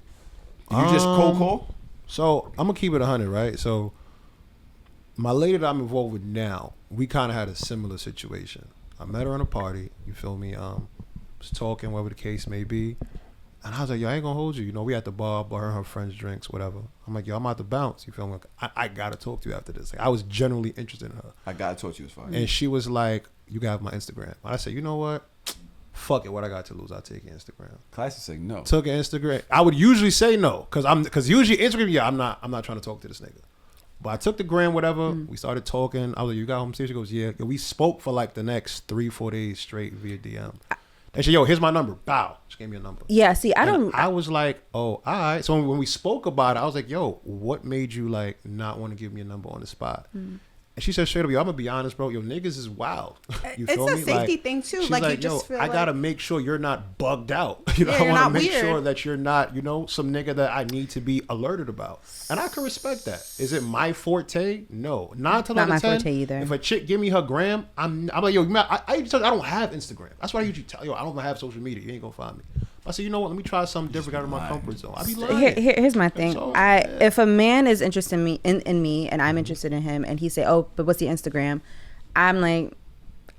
Do you just cold call? So I'm gonna keep it 100, right? So my lady that I'm involved with now, we kind of had a similar situation. I met her in a party. You feel me? Was talking, whatever the case may be, and I was like, "Yo, I ain't gonna hold you." You know, we at the bar, bought her and her friends drinks, whatever. I'm like, "Yo, I'm about to bounce." You feel me? Like, I gotta talk to you after this. Like, I was genuinely interested in her, I gotta talk to you. It's fine. and she was like, "You got my Instagram." I said, "You know what? Fuck it. What I got to lose? I'll take your Instagram." Class is saying no. Took an Instagram. I would usually say no, because usually Instagram, yeah, I'm not trying to talk to this nigga. But I took the gram, whatever. We started talking. I was like, "You got home safe?" She goes, "Yeah." We spoke for like the next 3-4 days straight via DM. And she, "Yo, here's my number." Bow. She gave me a number. Yeah, see, I And don't. I was like, "Oh, all right." So when we spoke about it, I was like, "Yo, what made you like not want to give me a number on the spot?" And she said straight up, "Yo, I'm gonna be honest, bro. Yo, niggas is wild." You It's feel a me? safety thing, too. She's Like, you "Yo, just feel I gotta like- make sure you're not bugged out. You know, Yeah, I you're want to not make weird. sure that you're not, some nigga that I need to be alerted about." And I can respect that. Is it my forte? No, not to Not my 10. forte either. If a chick give me her gram, I'm like, "Yo, I usually tell you I don't have Instagram. That's what I usually tell you. I don't have social media. You ain't gonna find me." I said, "You know what? Let me try something different out of my comfort zone." I be lying. Here's my thing. So, If a man is interested in me and I'm interested in him, and he say, "Oh, but what's your Instagram?" I'm like,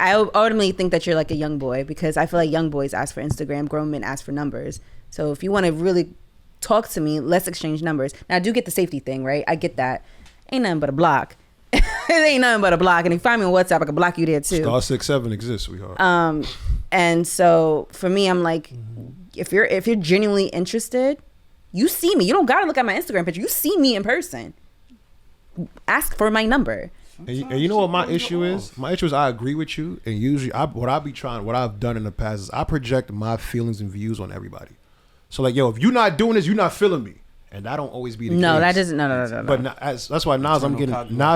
I ultimately think that you're like a young boy, because I feel like young boys ask for Instagram, grown men ask for numbers. So if you want to really talk to me, let's exchange numbers. Now I do get the safety thing, right? I get that. Ain't nothing but a block. It ain't nothing but a block. And if you find me on WhatsApp, I can block you there too. Star 67 exists, sweetheart. And so for me, I'm like, if you're genuinely interested, you see me. You don't gotta look at my Instagram picture. You see me in person. Ask for my number. And you know what my issue is? My issue is I agree with you, and usually what I've done in the past is I project my feelings and views on everybody. So like, yo, if you're not doing this, you're not feeling me, and that don't always be the case. No, that doesn't. No. But that's why now as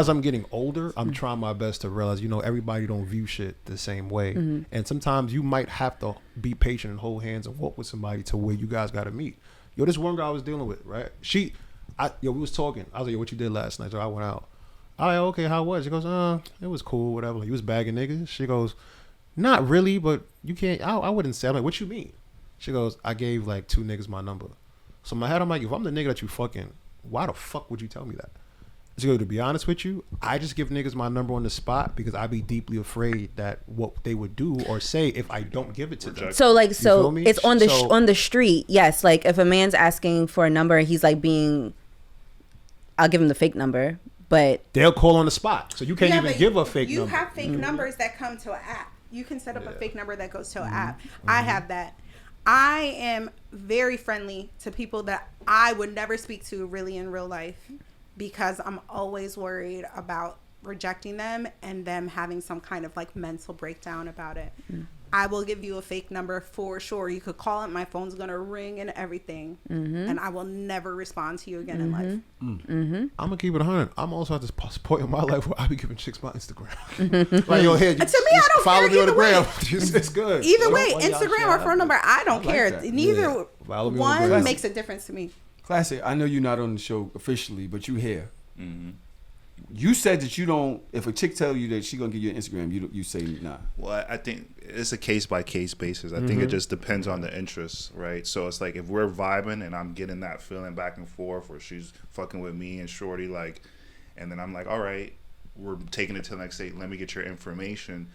I'm getting older, I'm trying my best to realize, everybody don't view shit the same way, and sometimes you might have to be patient and hold hands and walk with somebody to where you guys got to meet. Yo, this one girl I was dealing with, right? We was talking. I was like, yo, what you did last night? So I went out. I like, okay, how was it? She goes, it was cool, whatever. He was bagging niggas. She goes, not really, but you can't. I wouldn't say. I'm like, what you mean? She goes, I gave like 2 niggas my number. So in my head, I'm like, if I'm the nigga that you fucking, why the fuck would you tell me that? She goes, to be honest with you, I just give niggas my number on the spot because I'd be deeply afraid that what they would do or say if I don't give it to them. So like, so it's on the street. Yes, like if a man's asking for a number, he's like I'll give him the fake number. But they'll call on the spot, so you can't even give a fake number. You have fake numbers that come to an app. You can set up a fake number that goes to an app. I have that. I am very friendly to people that I would never speak to really in real life, because I'm always worried about rejecting them and them having some kind of like mental breakdown about it. I will give you a fake number for sure. You could call it. My phone's going to ring and everything. And I will never respond to you again in life. I'm going to keep it 100. I'm also at this point in my life where I be giving chicks my Instagram. Like, yo, here, to me, I don't follow care me on the gram. Way. It's good. Either way, Instagram or phone number, I don't care. That. Neither one makes a difference to me. Classic. I know you're not on the show officially, but you here. You said that you don't. If a chick tell you that she gonna give you an Instagram, you say nah. Well, I think it's a case by case basis. I think it just depends on the interests, right? So it's like if we're vibing and I'm getting that feeling back and forth, or she's fucking with me and shorty, like, and then I'm like, all right, we're taking it to the next state. Let me get your information.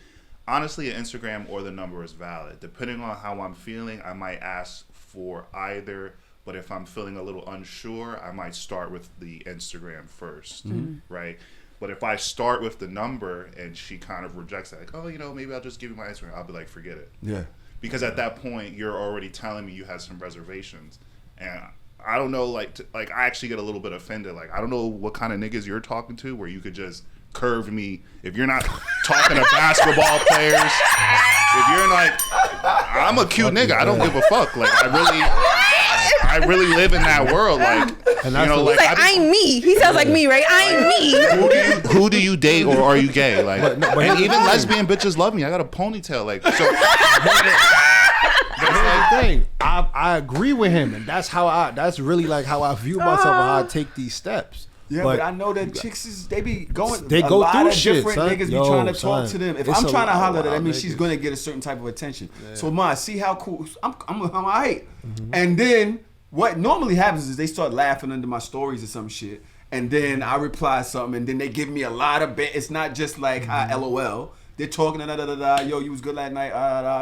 Honestly, an Instagram or the number is valid. Depending on how I'm feeling, I might ask for either. But if I'm feeling a little unsure, I might start with the Instagram first, right? But if I start with the number and she kind of rejects it, like, oh, maybe I'll just give you my Instagram, I'll be like, forget it. Yeah. Because at that point, you're already telling me you had some reservations. And I don't know, I actually get a little bit offended. Like, I don't know what kind of niggas you're talking to where you could just curve me. If you're not talking to basketball players, if you're like, I'm a cute nigga, I don't give a fuck. Like, I really live in that world, and I'm me. He sounds like me, right? I'm me. Who do you date, or are you gay? Like, and even lesbian bitches love me. I got a ponytail, like. So, that's the thing. I agree with him, and that's really like how I view myself and how I take these steps. Yeah, but I know that chicks they be going. They go lot through of shit. Different niggas be trying to talk to them. If I'm trying to holler at her, that means she's gonna get a certain type of attention. Yeah. So, Ma, see how cool I'm alright. And then what normally happens is they start laughing under my stories or some shit, and then I reply something, and then they give me a lot of it's not just like hi, LOL. They're talking yo, you was good last night,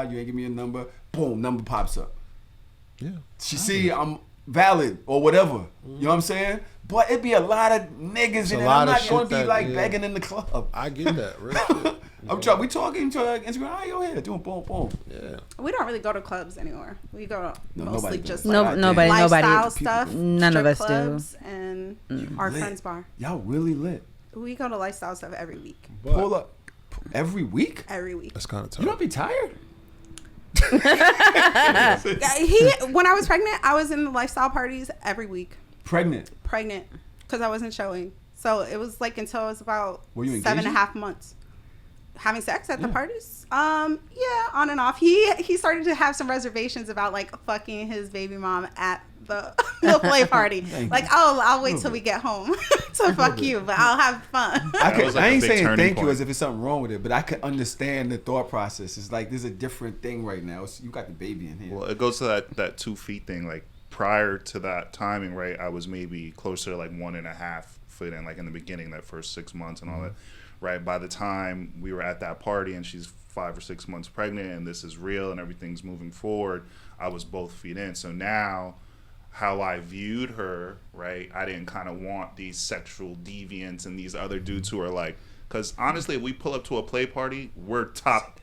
you ain't give me a number. Boom, number pops up. Yeah. She see I'm valid or whatever. You know what I'm saying? But it'd be a lot of niggas in it. I'm not going to be like begging in the club. I get that. Real shit. We talking to Instagram. Oh, yo, here, doing boom, boom. Yeah. We don't really go to clubs anymore. We go to mostly just nobody lifestyle stuff. None of us clubs do. And our friends bar. Y'all really lit. We go to lifestyle stuff every week. But pull up every week. Every week. That's kind of tough. You don't be tired. When I was pregnant, I was in the lifestyle parties every week. Pregnant because I wasn't showing, so it was like until I was about Were you 7.5 months having sex at the parties. On and off. He started to have some reservations about like fucking his baby mom at the play party. Like, I'll wait till we get home to fuck you, but I'll have fun. I ain't saying thank you as if it's something wrong with it, but I could understand the thought process. It's like there's a different thing right now. You got the baby in here. Well, it goes to that 2 feet thing. Like, prior to that timing, right, I was maybe closer to like 1.5 foot in, like in the beginning, that first 6 months and all that. Right, by the time we were at that party and she's 5 or 6 months pregnant and this is real and everything's moving forward, I was both feet in. So now how I viewed her, right, I didn't kind of want these sexual deviants and these other dudes who are like, because honestly, if we pull up to a play party, we're top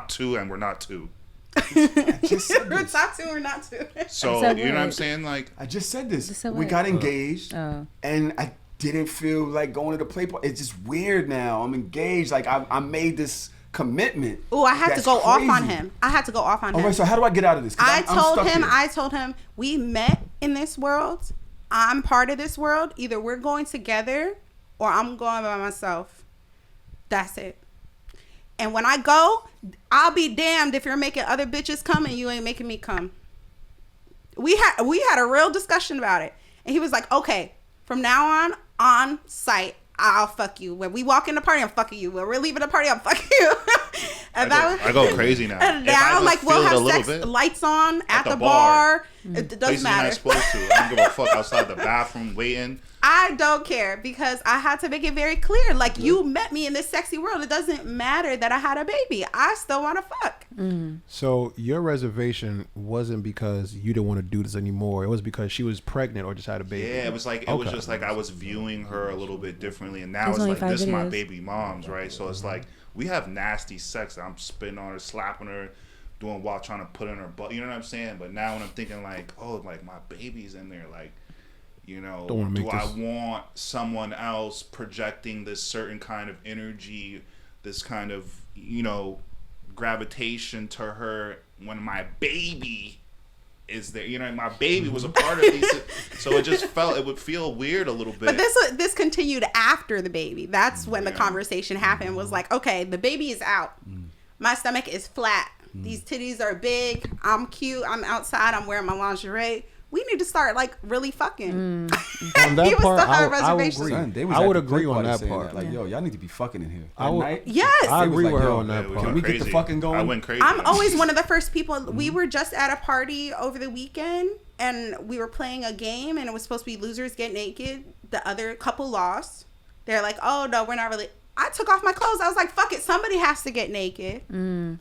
2 and we're not 2. I just said We're this. top 2 or not 2. So said you know what I'm what? saying? Like, I just said this. said We what? got engaged, Oh. and I didn't feel like going to the play party. It's just weird now. I'm engaged. Like I made this commitment. Oh, I had to That's go off on crazy. him. I had to go off on All him. right, so how do I get out of this? 'Cause I'm stuck I told him, we met in this world. I'm part of this world. Either we're going together or I'm going by myself. That's it. And when I go, I'll be damned if you're making other bitches come and you ain't making me come. We had a real discussion about it. And he was like, okay, from now on site, I'll fuck you. When we walk in the party, I'm fucking you. When we're leaving the party, I'm fucking you. And I go crazy now. And If I now, just like, we'll feel it a have little sex, bit, lights on at the the bar. bar. It doesn't places you're not matter. supposed to. I don't give a fuck outside the bathroom waiting. I don't care because I had to make it very clear. Like, you met me in this sexy world. It doesn't matter that I had a baby. I still want to fuck. So your reservation wasn't because you didn't want to do this anymore. It was because she was pregnant or just had a baby. Yeah, it was like it was just like I was viewing her a little bit differently, and now There's it's only like 5 this is my videos. baby mom's, right? So it's like we have nasty sex. I'm spitting on her, slapping her, doing while trying to put in her butt. You know what I'm saying? But now when I'm thinking like, oh, like my baby's in there, like, you know, Don't wanna make do I this- want someone else projecting this certain kind of energy, this kind of, you know, gravitation to her when my baby is there? You know, my baby was a part of these, so it would feel weird a little bit. But this continued after the baby. That's when the conversation happened. Was like, okay, the baby is out. My stomach is flat. These titties are big. I'm cute. I'm outside. I'm wearing my lingerie. We need to start like really fucking. On that He was part, still having I would reservations. agree. Son, they was I at would the play agree on party that saying part. Like, yo, y'all need to be fucking in here. I At would- night, Yes. I they was agree like, with her yo, on that Yeah, we part. Can we get the crazy. fucking going? I went crazy. I'm always one of the first people. We were just at a party over the weekend and we were playing a game and it was supposed to be losers get naked. The other couple lost. They're like, oh no, we're not really. I took off my clothes. I was like, fuck it. Somebody has to get naked.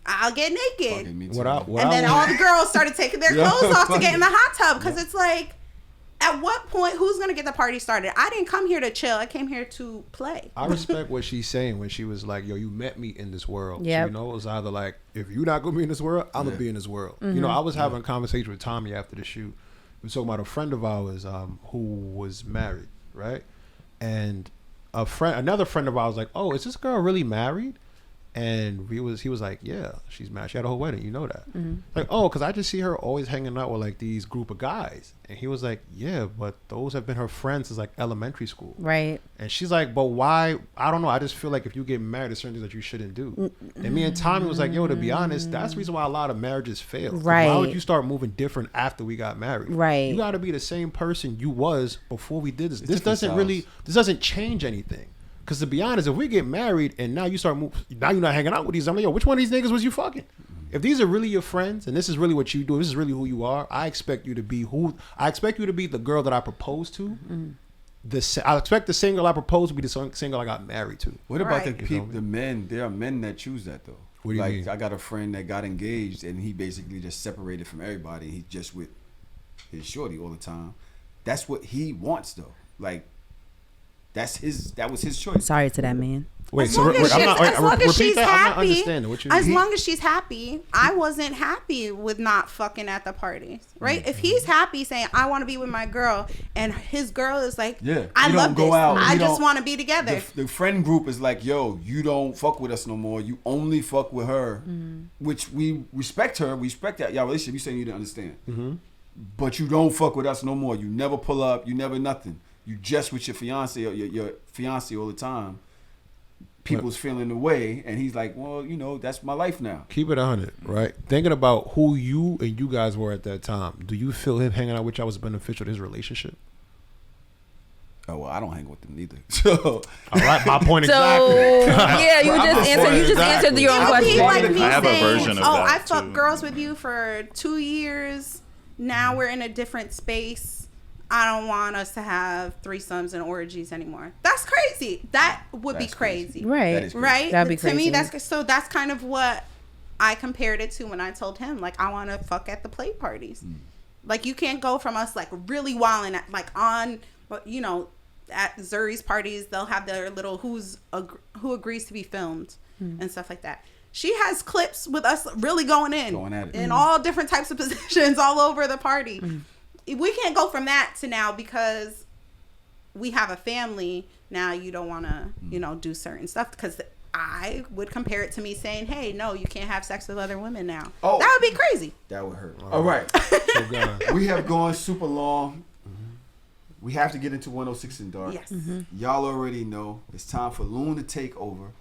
I'll get naked. Fucking me too. And then all the girls started taking their Yeah, clothes off to get in the funny. hot tub because it's like, at what point, who's going to get the party started? I didn't come here to chill. I came here to play. I respect what she's saying when she was like, yo, you met me in this world. Yep. So, you know, it was either like, if you're not going to be in this world, I'm going to be in this world. You know, I was having a conversation with Tommy after the shoot. We were talking about a friend of ours who was married, right? And another friend of ours was like, oh, is this girl really married? And he was like, yeah, she's married. She had a whole wedding. You know that. Like, oh, because I just see her always hanging out with like these group of guys. And he was like, yeah, but those have been her friends since like elementary school. Right. And she's like, but why? I don't know. I just feel like if you get married, there's certain things that you shouldn't do. And me and Tommy was like, yo, to be honest, that's the reason why a lot of marriages fail. 'Cause Right. Why would you start moving different after we got married? Right. You got to be the same person you was before we did this. It's This different this doesn't change anything. Because to be honest, if we get married and now you start now you're not hanging out with these, I'm like, yo, which one of these niggas was you fucking? If these are really your friends and this is really what you do, this is really who you are, I expect you to be the girl that I proposed to. I expect the same girl I proposed to be the same girl I got married to. What about Right. the men? There are men that choose that though. What do you like, mean? I got a friend that got engaged and he basically just separated from everybody. He's just with his shorty all the time. That's what he wants though. Like, that was his choice. Sorry to that man. Wait, As so long as repeat she's that. I'm not happy, understanding what you as mean. long as she's happy, I wasn't happy with not fucking at the parties, right? If he's happy saying I want to be with my girl, and his girl is like, Yeah, I you love don't go this, out, I you just don't- want to be together. The friend group is like, yo, you don't fuck with us no more. You only fuck with her, which we respect her. We respect that y'all relationship. You saying you didn't understand, but you don't fuck with us no more. You never pull up. You never nothing. You just with your fiance or your fiance all the time. People's feeling the way, and he's like, well, you know, that's my life now. Keep it 100, right? Thinking about who you and you guys were at that time, do you feel him hanging out with y'all was beneficial to his relationship? Oh well, I don't hang with them neither. So All right, my point So exactly. yeah, you just answered your own It'll be question. like me I have a saying, version of oh, that, I fucked too. girls with you for 2 years. Now we're in a different space. I don't want us to have threesomes and orgies anymore. That's crazy. That would be crazy. Right. That is crazy. Right? That'd be To me, crazy. that's kind of what I compared it to when I told him, like, I want to fuck at the play parties. Like, you can't go from us, like, really wilding at, like, on, you know, at Zuri's parties, they'll have their little who agrees to be filmed and stuff like that. She has clips with us really going at it in all different types of positions all over the party. We can't go from that to now because we have a family. Now you don't want to, you know, do certain stuff, because I would compare it to me saying, hey, no, you can't have sex with other women now. Oh, that would be crazy. That would hurt. All right. We have gone super long. We have to get into 106 in Dark. Yes. Y'all already know. It's time for Loon to take over.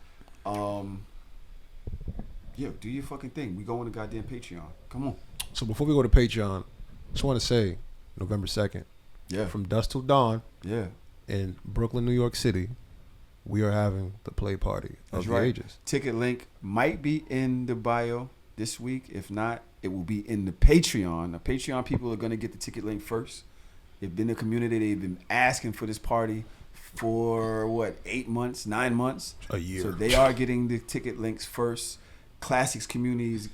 Yo, do your fucking thing. We go on the goddamn Patreon. Come on. So before we go to Patreon, just want to say November 2nd. Yeah. From dusk till dawn. Yeah. In Brooklyn, New York City, we are having the play party of the ages. Ticket link might be in the bio this week. If not, it will be in the Patreon. The Patreon people are going to get the ticket link first. They've been in the community. They've been asking for this party for, 8 months, 9 months? A year. So they are getting the ticket links first. Classics community is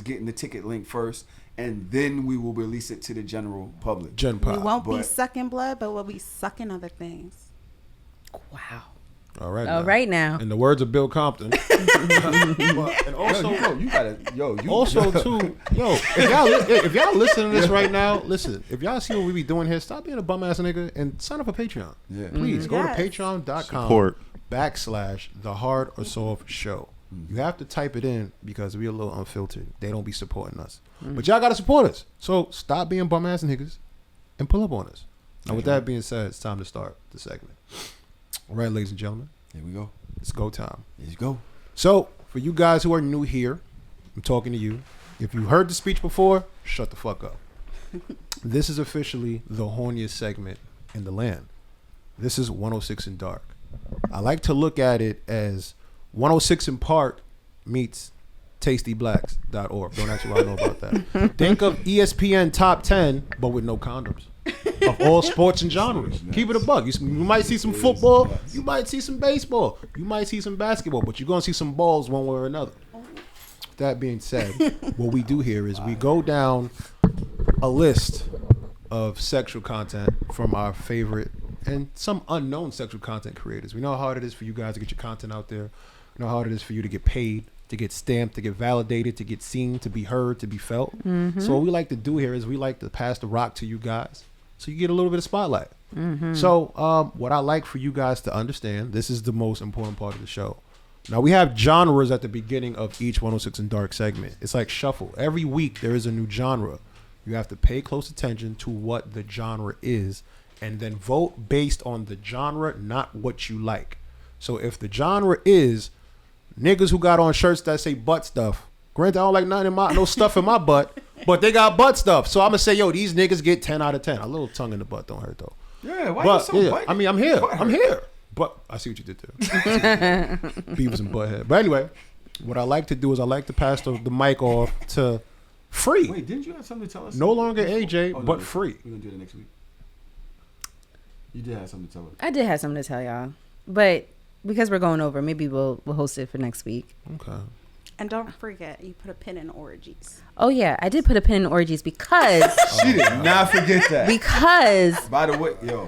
getting the ticket link first. And then we will release it to the general public. Gen Pop. We won't be sucking blood, but we'll be sucking other things. Wow. All right. All right now. In the words of Bill Compton. And also, also too, if y'all listening to this right now, listen. If y'all see what we be doing here, stop being a bum ass nigga and sign up for Patreon. Yeah. Please go to patreon.com/thehardorsoftshow. You have to type it in because we're a little unfiltered. They don't be supporting us. But y'all got to support us. So stop being bum ass niggas and pull up on us. Now, with that being said, it's time to start the segment. All right, ladies and gentlemen. Here we go. It's go time. Let's go. So, for you guys who are new here, I'm talking to you. If you heard the speech before, shut the fuck up. This is officially the horniest segment in the land. This is 106 in Dark. I like to look at it as 106 in Park meets tastyblacks.org. Don't ask me what I know about that. Think of ESPN Top 10, but with no condoms. Of all sports and genres. Keep it a buck. You might see some football. You might see some baseball. You might see some basketball. But you're going to see some balls one way or another. That being said, what we do here is we go down a list of sexual content from our favorite and some unknown sexual content creators. We know how hard it is for you guys to get your content out there. We know how hard it is for you to get paid, to get stamped, to get validated, to get seen, to be heard, to be felt. So what we like to do here is we like to pass the rock to you guys so you get a little bit of spotlight. So what I like for you guys to understand, this is the most important part of the show. Now, we have genres at the beginning of each 106 in Dark segment. It's like shuffle. Every week there is a new genre. You have to pay close attention to what the genre is and then vote based on the genre, not what you like. So if the genre is niggas who got on shirts that say butt stuff, granted, I don't like nothing no stuff in my butt, but they got butt stuff. So I'm going to say, yo, these niggas get 10 out of 10. A little tongue in the butt don't hurt, though. Yeah, why you so I mean, I'm here. But I see what you did there. Beavis and Butthead. But anyway, what I like to do is I like to pass the mic off to Free. Wait, didn't you have something to tell us? No longer AJ, but Free. We're going to do it next week. You did have something to tell us. I did have something to tell y'all. But because we're going over, maybe we'll host it for next week. Okay. And don't forget, you put a pin in orgies. Oh, yeah. I did put a pin in orgies because... She did not forget that. Because... By the way, yo,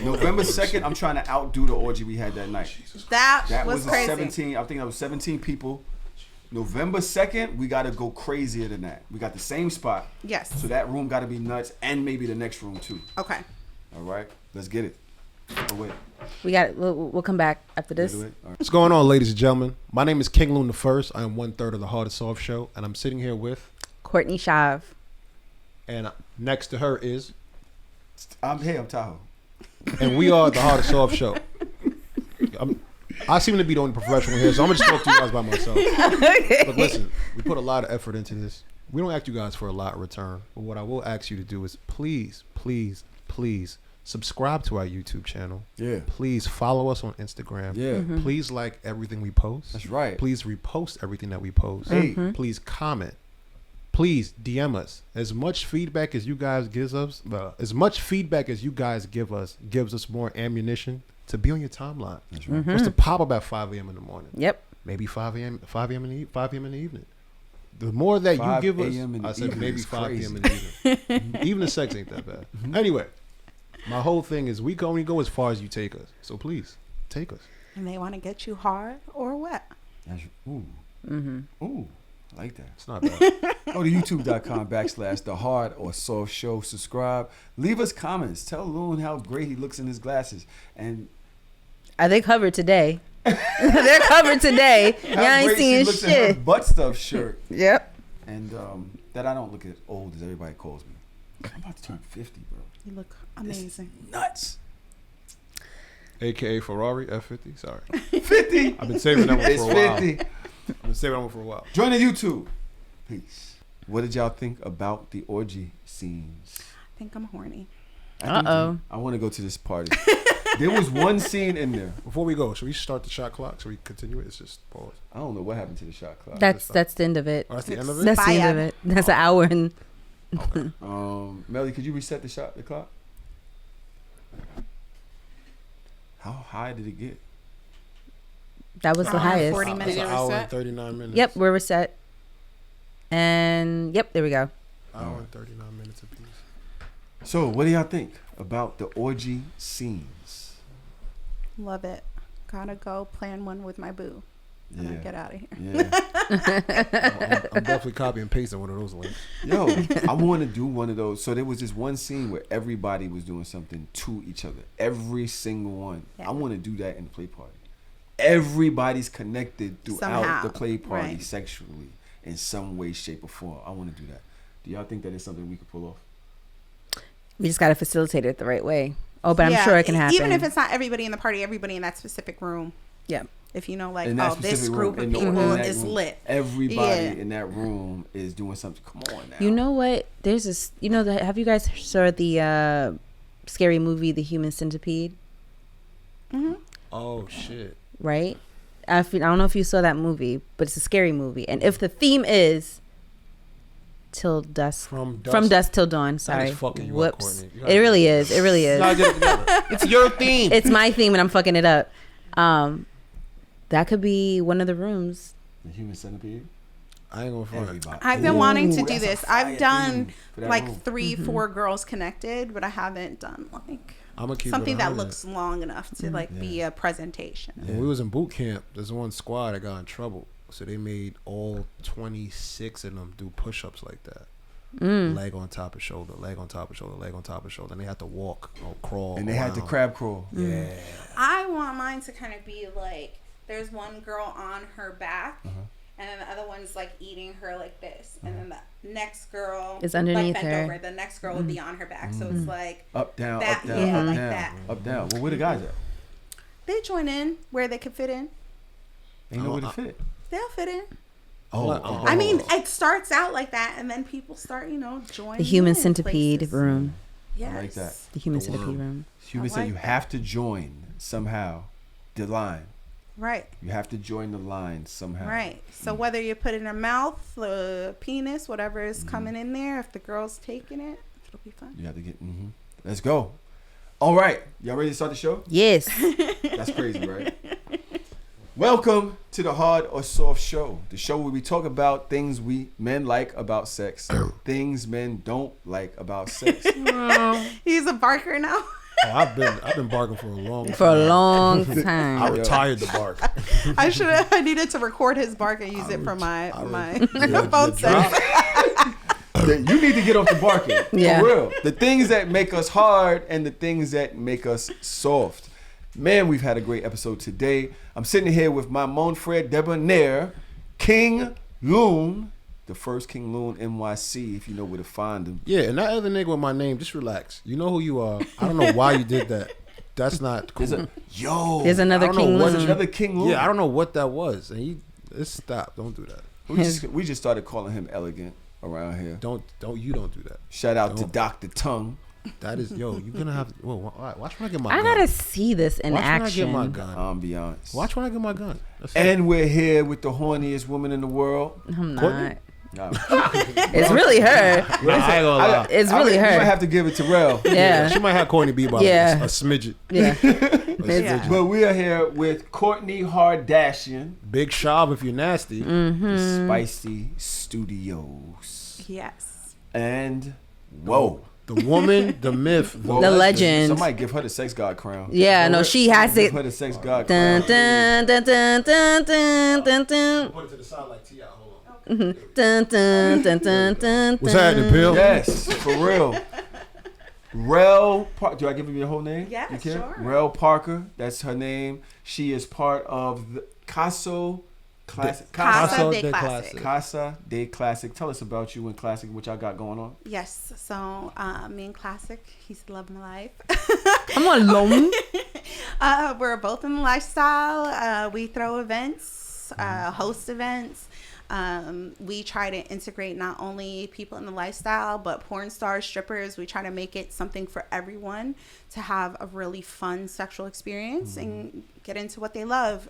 November 2nd, I'm trying to outdo the orgy we had that night. That was crazy. 17, I think that was 17 people. November 2nd, we got to go crazier than that. We got the same spot. Yes. So that room got to be nuts, and maybe the next room, too. Okay. All right. Let's get it. Oh, wait. We'll come back after this. Right. What's going on, ladies and gentlemen? My name is King Loon the First. I am 1/3 of the Hardorsoft Show, and I'm sitting here with Courtney Shav. And next to her is I'm Tahoe. And we are the Hardorsoft Show. I seem to be the only professional here, so I'm gonna just talk to you guys by myself. But listen, we put a lot of effort into this. We don't ask you guys for a lot in return, but what I will ask you to do is please subscribe to our YouTube channel. Yeah. Please follow us on Instagram. Yeah. Mm-hmm. Please like everything we post. That's right. Please repost everything that we post. Hey. Please comment. please DM us. As much feedback as you guys gives us, gives us more ammunition to be on your timeline. That's right. What's to pop up at 5 a.m. in the morning? Yep. Maybe 5 a.m. in the evening. The more that you 5 give a.m. in us, the I said evening maybe is 5 crazy. p.m. in the evening. Even the sex ain't that bad. Anyway, my whole thing is we can only go as far as you take us. So please, take us. And they want to get you hard or wet. Ooh. Ooh. I like that. It's not bad. Go to youtube.com/the hard or soft show. Subscribe. Leave us comments. Tell Loon how great he looks in his glasses. And Are they covered today? They're covered today. Y'all how ain't great she seeing looks in her shit. butt stuff shirt. Yep. And that I don't look as old as everybody calls me. I'm about to turn 50, bro. You look amazing. Nuts. AKA Ferrari F50. Sorry. 50. I've been saving that one It's for a while. 50. I've been saving that one for a while. Join the YouTube. Peace. What did y'all think about the orgy scenes? I think I'm horny. Uh-oh. I want to go to this party. There was one scene in there. Before we go, should we start the shot clock? Should we continue it? It's just pause. I don't know what happened to the shot clock. That's the end of it. Oh, that's the end of it? That's the end of Bye. it. That's an hour and Melly, could you reset the clock? How high did it get? that was the highest. 40 minutes. It's an Did it hour reset? and 39 minutes. Yep, we're reset. And yep, there we go. Hour and 39 minutes apiece. So, what do y'all think about the orgy scenes? Love it. Gotta go plan one with my boo. And then get out of here. Yeah. I'm definitely copy and pasting one of those links. Yo, I want to do one of those. So there was this one scene where everybody was doing something to each other. Every single one. Yeah. I want to do that in the play party. Everybody's connected throughout Somehow, the play party right. sexually in some way, shape, or form. I want to do that. Do y'all think that is something we could pull off? We just gotta facilitate it the right way. Oh, but I'm sure it can happen. Even if it's not everybody in the party, everybody in that specific room. Yeah. If you know, like, In that oh, this specific group room, of in people that is room, lit. Everybody Yeah. in that room is doing something. Come on now. You know what? There's this. You know, have you guys saw the scary movie, The Human Centipede? Mm-hmm. Oh, shit. Right. I don't know if you saw that movie, but it's a scary movie. And if the theme is till dusk, From dusk till dawn. Sorry. fucking you up, Whoops. Courtney. You gotta It really is. It really is. Gotta get it together. It's your theme. It's my theme, and I'm fucking it up. That could be one of the rooms. The human centipede. I ain't gonna front. Everybody. I've been wanting to Ooh, do that's a this. fire I've done theme for that like room. 3-4 girls connected, but I haven't done like I'm gonna keep something it that 100. looks long enough to like be a presentation. Yeah. When we was in boot camp, there's one squad that got in trouble. So they made all 26 of them do push-ups like that. Leg on top of shoulder, leg on top of shoulder, leg on top of shoulder. And they had to walk or crawl. And they had the around. crab crawl. Yeah. I want mine to kind of be like there's one girl on her back, and then the other one's like eating her like this, and then the next girl Is underneath like, bent her. over. The next girl would be on her back, so it's like Up, down, that, up, down, yeah, up, like down, that. up, down. Well, where the guys at? They join in where they could fit in. Ain't nowhere to fit. They'll fit in. Oh, I mean, it starts out like that, and then people start, joining. The Human in Centipede places. room. Yes. I like that. The Human The Centipede worm. room. Human I said like you that. have to join somehow the line. Right. You have to join the line somehow. Right. So whether you put it in her mouth, the penis, whatever is coming in there, if the girl's taking it, it'll be fun. You have to get. Let's go. All right, y'all ready to start the show? Yes. That's crazy, right? Welcome to the Hard or Soft Show, the show where we talk about things we men like about sex, things men don't like about sex. He's a barker now. Oh, I've been barking for a long time. For a long I time. retired the bark. I needed to record his bark and use it for my The phone drop. set. You need to get off the barking. Yeah. For real. The things that make us hard and the things that make us soft. Man, we've had a great episode today. I'm sitting here with my mon frere debonair, King Loon, the first King Loon NYC, if you know where to find him. Yeah, and that other nigga with my name, just relax. You know who you are. I don't know why you did that. That's not cool. There's another I don't know King what- Loon. Another King Loon. Yeah, I don't know what that was. And let's stop. Don't do that. We just started calling him elegant around here. Don't do that. Shout out to Don't. Dr. Tongue. That is, you're gonna have. Well, all right, watch when I get my I gun. gotta see this in watch action. when I get my gun. Ambiance. Watch when I get my gun. That's it. And we're here with the horniest woman in the world. I'm not. Courtney? Nah. It's really her. Nah, I ain't gonna lie. It's really You might her. have to give it to Rel. Yeah. She might have Courtney B by Yeah. a smidget. Yeah. Yeah. But we are here with Courtney Hardashian, Big Shav if you're nasty. the Spicy Studios, Yes. and whoa. The woman, the myth, Whoa, The that's- legend. Somebody give her the sex god crown. Yeah, no, she has Give it. her the sex god Dun, crown. dun, dun, dun, dun, dun, dun, Put it to the side like T.I. Hold dun, dun, dun, dun, dun. What's happening, Bill? Yes, for real. Do I give you your whole name? Yeah, You can? sure. Rel Parker, that's her name. She is part of the Casa Classic. Casa de de Classic. Classic. Casa de Classic. Tell us about you and Classic, what y'all got going on. Yes. So me and Classic, he's the love of my life. Come on, Loon. We're both in the lifestyle. We throw events, host events. We try to integrate not only people in the lifestyle, but porn stars, strippers. We try to make it something for everyone to have a really fun sexual experience and get into what they love.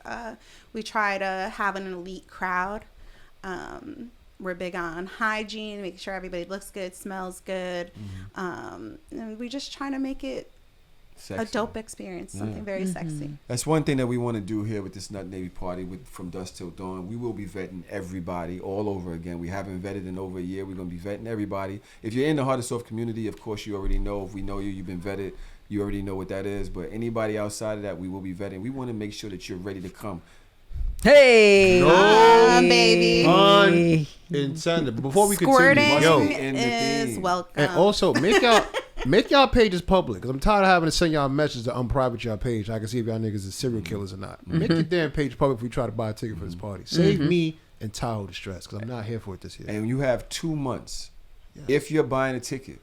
We try to have an elite crowd. We're big on hygiene, making sure everybody looks good, smells good. And we just try to make it Sexy. a dope experience, something very sexy. That's one thing that we want to do here with this Nut Navy party from dusk till dawn. We will be vetting everybody all over again. We haven't vetted in over a year. We're going to be vetting everybody. If you're in the Hardorsoft community, of course, you already know. If we know you, you've been vetted. You already know what that is. But anybody outside of that, we will be vetting. We want to make sure that you're ready to come. Hey. Baby. Intended. Before we Squirting continue, yo, in the is theme. welcome. and also make y'all pages public, because I'm tired of having to send y'all messages to unprivate y'all page. I can see if y'all niggas is serial killers or not. Make your damn page public if we try to buy a ticket for this party. Save me and Tahoe the stress, because I'm not here for it this year. And you have 2 months. If you're buying a ticket,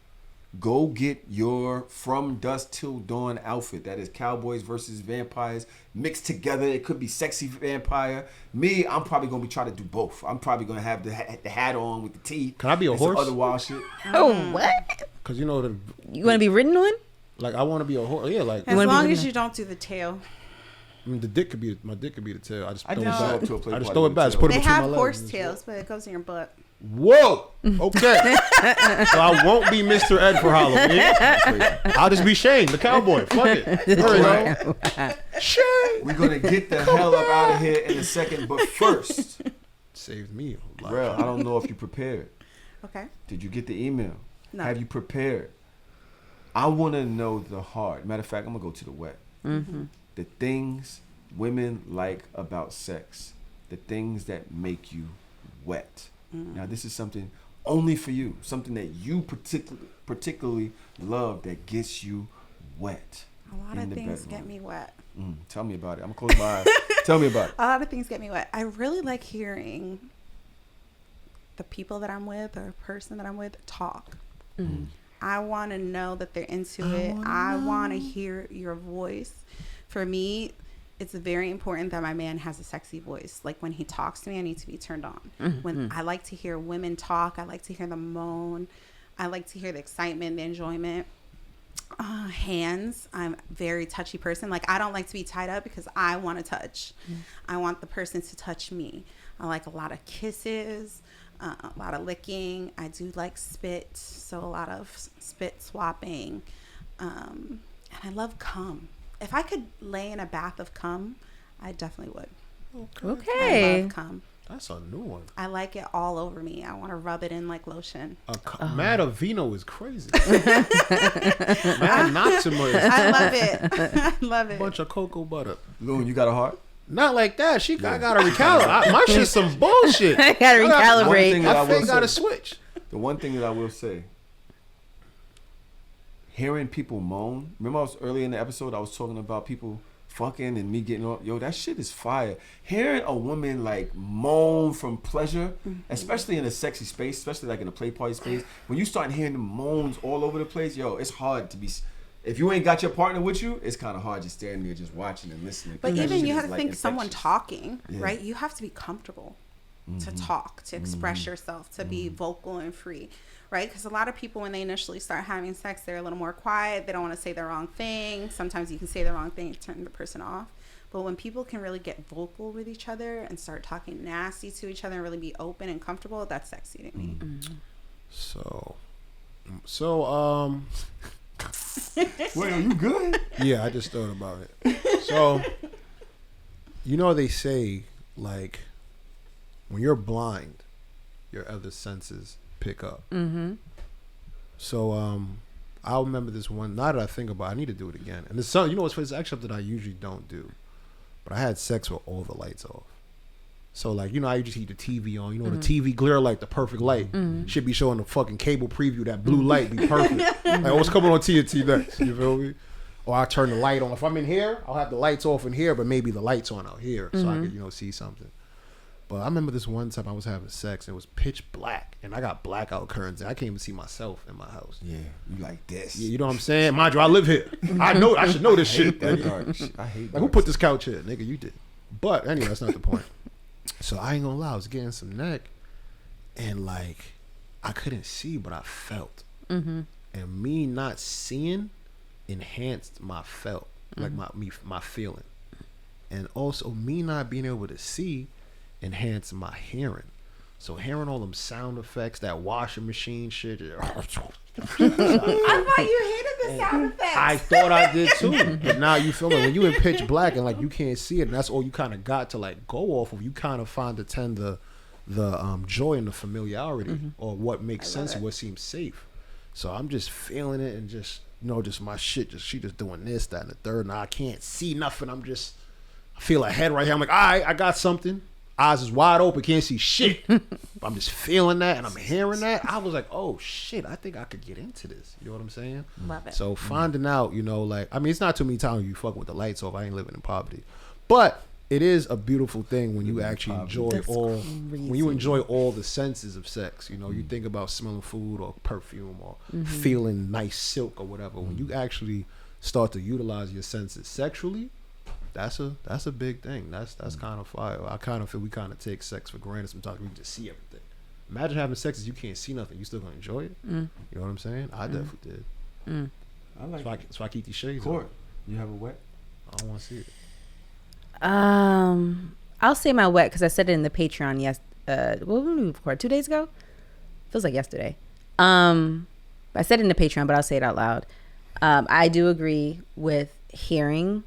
go get your From Dusk Till Dawn outfit. That is cowboys versus vampires mixed together. It could be sexy vampire. Me, I'm probably going to be trying to do both. I'm probably going to have the hat on with the tee. Can I be a and some horse? other wild shit. Oh, what? Because you know, You want to be ridden on? like I want to be a horse. Yeah, like as wanna be long with as me? you don't do the tail. I mean, my dick could be the tail. I just I throw it did show up back. to a play I just party throw it with back. a Just tail. put it They between have my legs. horse tails, but it goes in your butt. Whoa. Okay. So I won't be Mr. Ed for Halloween. I'll just be Shane, the cowboy. Fuck it. You know? Shane. We're going to get the hell up out of here in a second. But first, Saved me a lot. Rel, I don't know if you prepared. Okay. Did you get the email? No. Have you prepared? I want to know the hard. Matter of fact, I'm going to go to the wet. The things women like about sex. The things that make you wet. Now, this is something only for you. Something that you particularly love that gets you wet. A lot in of the things bedroom. get me wet. Tell me about it. I'm going to close my eyes. Tell me about it. A lot of things get me wet. I really like hearing the people that I'm with or person that I'm with talk. I want to know that they're into it. I want to hear your voice. For me, it's very important that my man has a sexy voice. Like when he talks to me, I need to be turned on. When I like to hear women talk, I like to hear them moan. I like to hear the excitement, the enjoyment. Hands. I'm a very touchy person. Like I don't like to be tied up because I want to touch. I want the person to touch me. I like a lot of kisses, a lot of licking. I do like spit, so a lot of spit swapping. And I love cum. If I could lay in a bath of cum, I definitely would. I Okay. love cum. That's a new one. I like it all over me. I want to rub it in like lotion. Mad of Vino is crazy. Mad Noxima is I love it. I love a it. bunch of cocoa butter. Loon, you got a heart? Not like that. I gotta recalibrate. My shit's some bullshit. I gotta One recalibrate. thing that I My will face gotta say- switch. The one thing that I will say, hearing people moan. Remember I was earlier in the episode, I was talking about people fucking and me getting on. Yo, that shit is fire. Hearing a woman like moan from pleasure, especially in a sexy space, especially like in a play party space, when you start hearing the moans all over the place, yo, it's hard to be. If you ain't got your partner with you, it's kind of hard just standing there, just watching and listening. But That even shit you is, have to like, think someone infectious. talking, Yeah. right? You have to be comfortable to talk, to express yourself, to be vocal and free, right? Because a lot of people, when they initially start having sex, they're a little more quiet. They don't want to say the wrong thing. Sometimes you can say the wrong thing and turn the person off. But when people can really get vocal with each other and start talking nasty to each other and really be open and comfortable, that's sexy to me. So, Wait, are you good? yeah, I just thought about it. So, you know, they say, like, when you're blind, your other senses pick up. Mm-hmm. So, I remember this one. Now that I think about it, I need to do it again. And it's something, you know, it's actually something I usually don't do. But I had sex with all the lights off. So, like, you know, I just keep the TV on. You know, the TV glare like the perfect light. Should be showing the fucking cable preview. That blue light be perfect. Like, what's coming on TNT next? You feel me? Or I turn the light on. If I'm in here, I'll have the lights off in here, but maybe the lights on out here so I could, you know, see something. But I remember this one time I was having sex and it was pitch black. And I got blackout curtains. And I can't even see myself in my house. Yeah, you like this. Yeah, you know what I'm saying? Mind you, I live here. I should know this shit. That dark shit. I hate Like, dark who put this couch here? Nigga, you did. But anyway, that's not the point. So I ain't gonna lie, I was getting some neck and like I couldn't see, but I felt. And me not seeing enhanced my felt, like my feeling. And also me not being able to see enhanced my hearing. So hearing all them sound effects, that washing machine shit. I thought you hated the sound effects. I thought I did too. But now you feel like when you in pitch black and like you can't see it, and that's all you kind of got to like go off of, you kind of find the joy in the familiarity or what makes sense and what seems safe. So I'm just feeling it and just, you know, just my shit, just she just doing this, that, and the third. Now I can't see nothing. I feel a head right here. I'm like, all right, I got something. Eyes is wide open, can't see shit. But I'm just feeling that and I'm hearing that. I was like, oh shit, I think I could get into this. You know what I'm saying? Love it. So finding out, you know, like, I mean, it's not too many times you fuck with the lights off. I ain't living in poverty. But it is a beautiful thing when you actually enjoy when you enjoy all the senses of sex. You know, you think about smelling food or perfume or feeling nice silk or whatever. When you actually start to utilize your senses sexually, that's a big thing. That's kind of fire. I kind of feel we kind of take sex for granted sometimes. We can just see everything. Imagine having sex as you can't see nothing. You still gonna enjoy it? You know what I'm saying? I definitely did. I like That's why I keep these shades Court, on. you have a wet? I don't want to see it. I'll say my wet because I said it in the Patreon. What did we record 2 days ago? Feels like yesterday. I said it in the Patreon, but I'll say it out loud. I do agree with hearing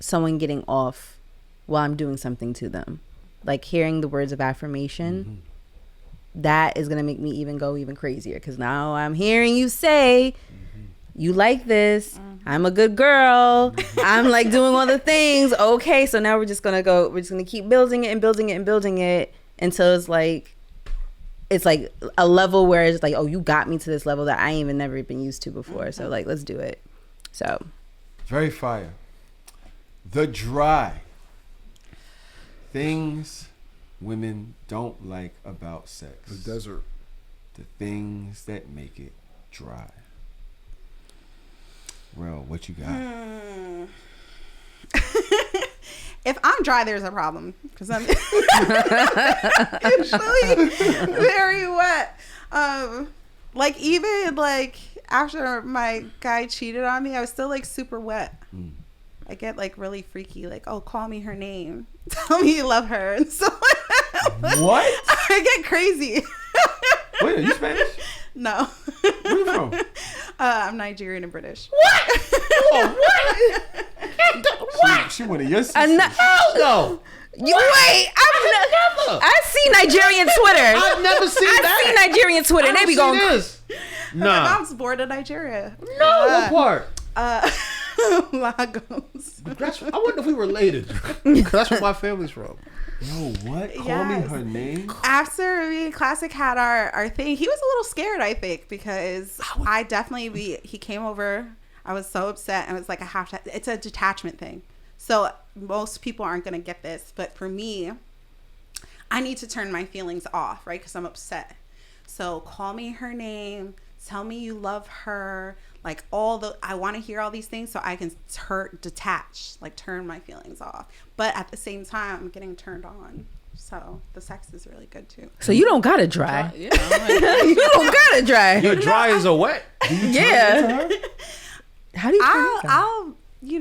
someone getting off while I'm doing something to them, like hearing the words of affirmation. That is gonna make me go even crazier because now I'm hearing you say you like this. I'm a good girl. I'm like doing all the things. Okay, so now we're just gonna keep building it and building it and building it until it's like a level where it's like, oh, you got me to this level that I ain't even never been used to before. So like, let's do it. So very fire. The dry things women don't like about sex. The desert. The things that make it dry. Well, what you got? If I'm dry, there's a problem because I'm usually very wet. Like even like after my guy cheated on me, I was still like super wet. I get like really freaky, like, oh, call me her name, tell me you love her, and so what? I get crazy. Wait, are you Spanish? No. Where you from? I'm Nigerian and British. what? Oh, What? She one of your sisters. Hell no. You wait. I see Nigerian Twitter. I've never seen that. I see Nigerian Twitter. They be going. This. My Nah. mom's born in Nigeria. No. What part? Lagos. I wonder if we related. That's where my family's from. Yo, what? Call Yes. me her name? After we Classic had our thing, he was a little scared, I think, because he came over. I was so upset. And it was like, it's a detachment thing. So most people aren't going to get this. But for me, I need to turn my feelings off, right? Because I'm upset. So call me her name. Tell me you love her. Like I want to hear all these things so I can detach, like turn my feelings off. But at the same time, I'm getting turned on. So the sex is really good too. So you don't gotta dry. Yeah, I'm like, You don't gotta dry. You're dry as a wet. Yeah. How do you turn it on?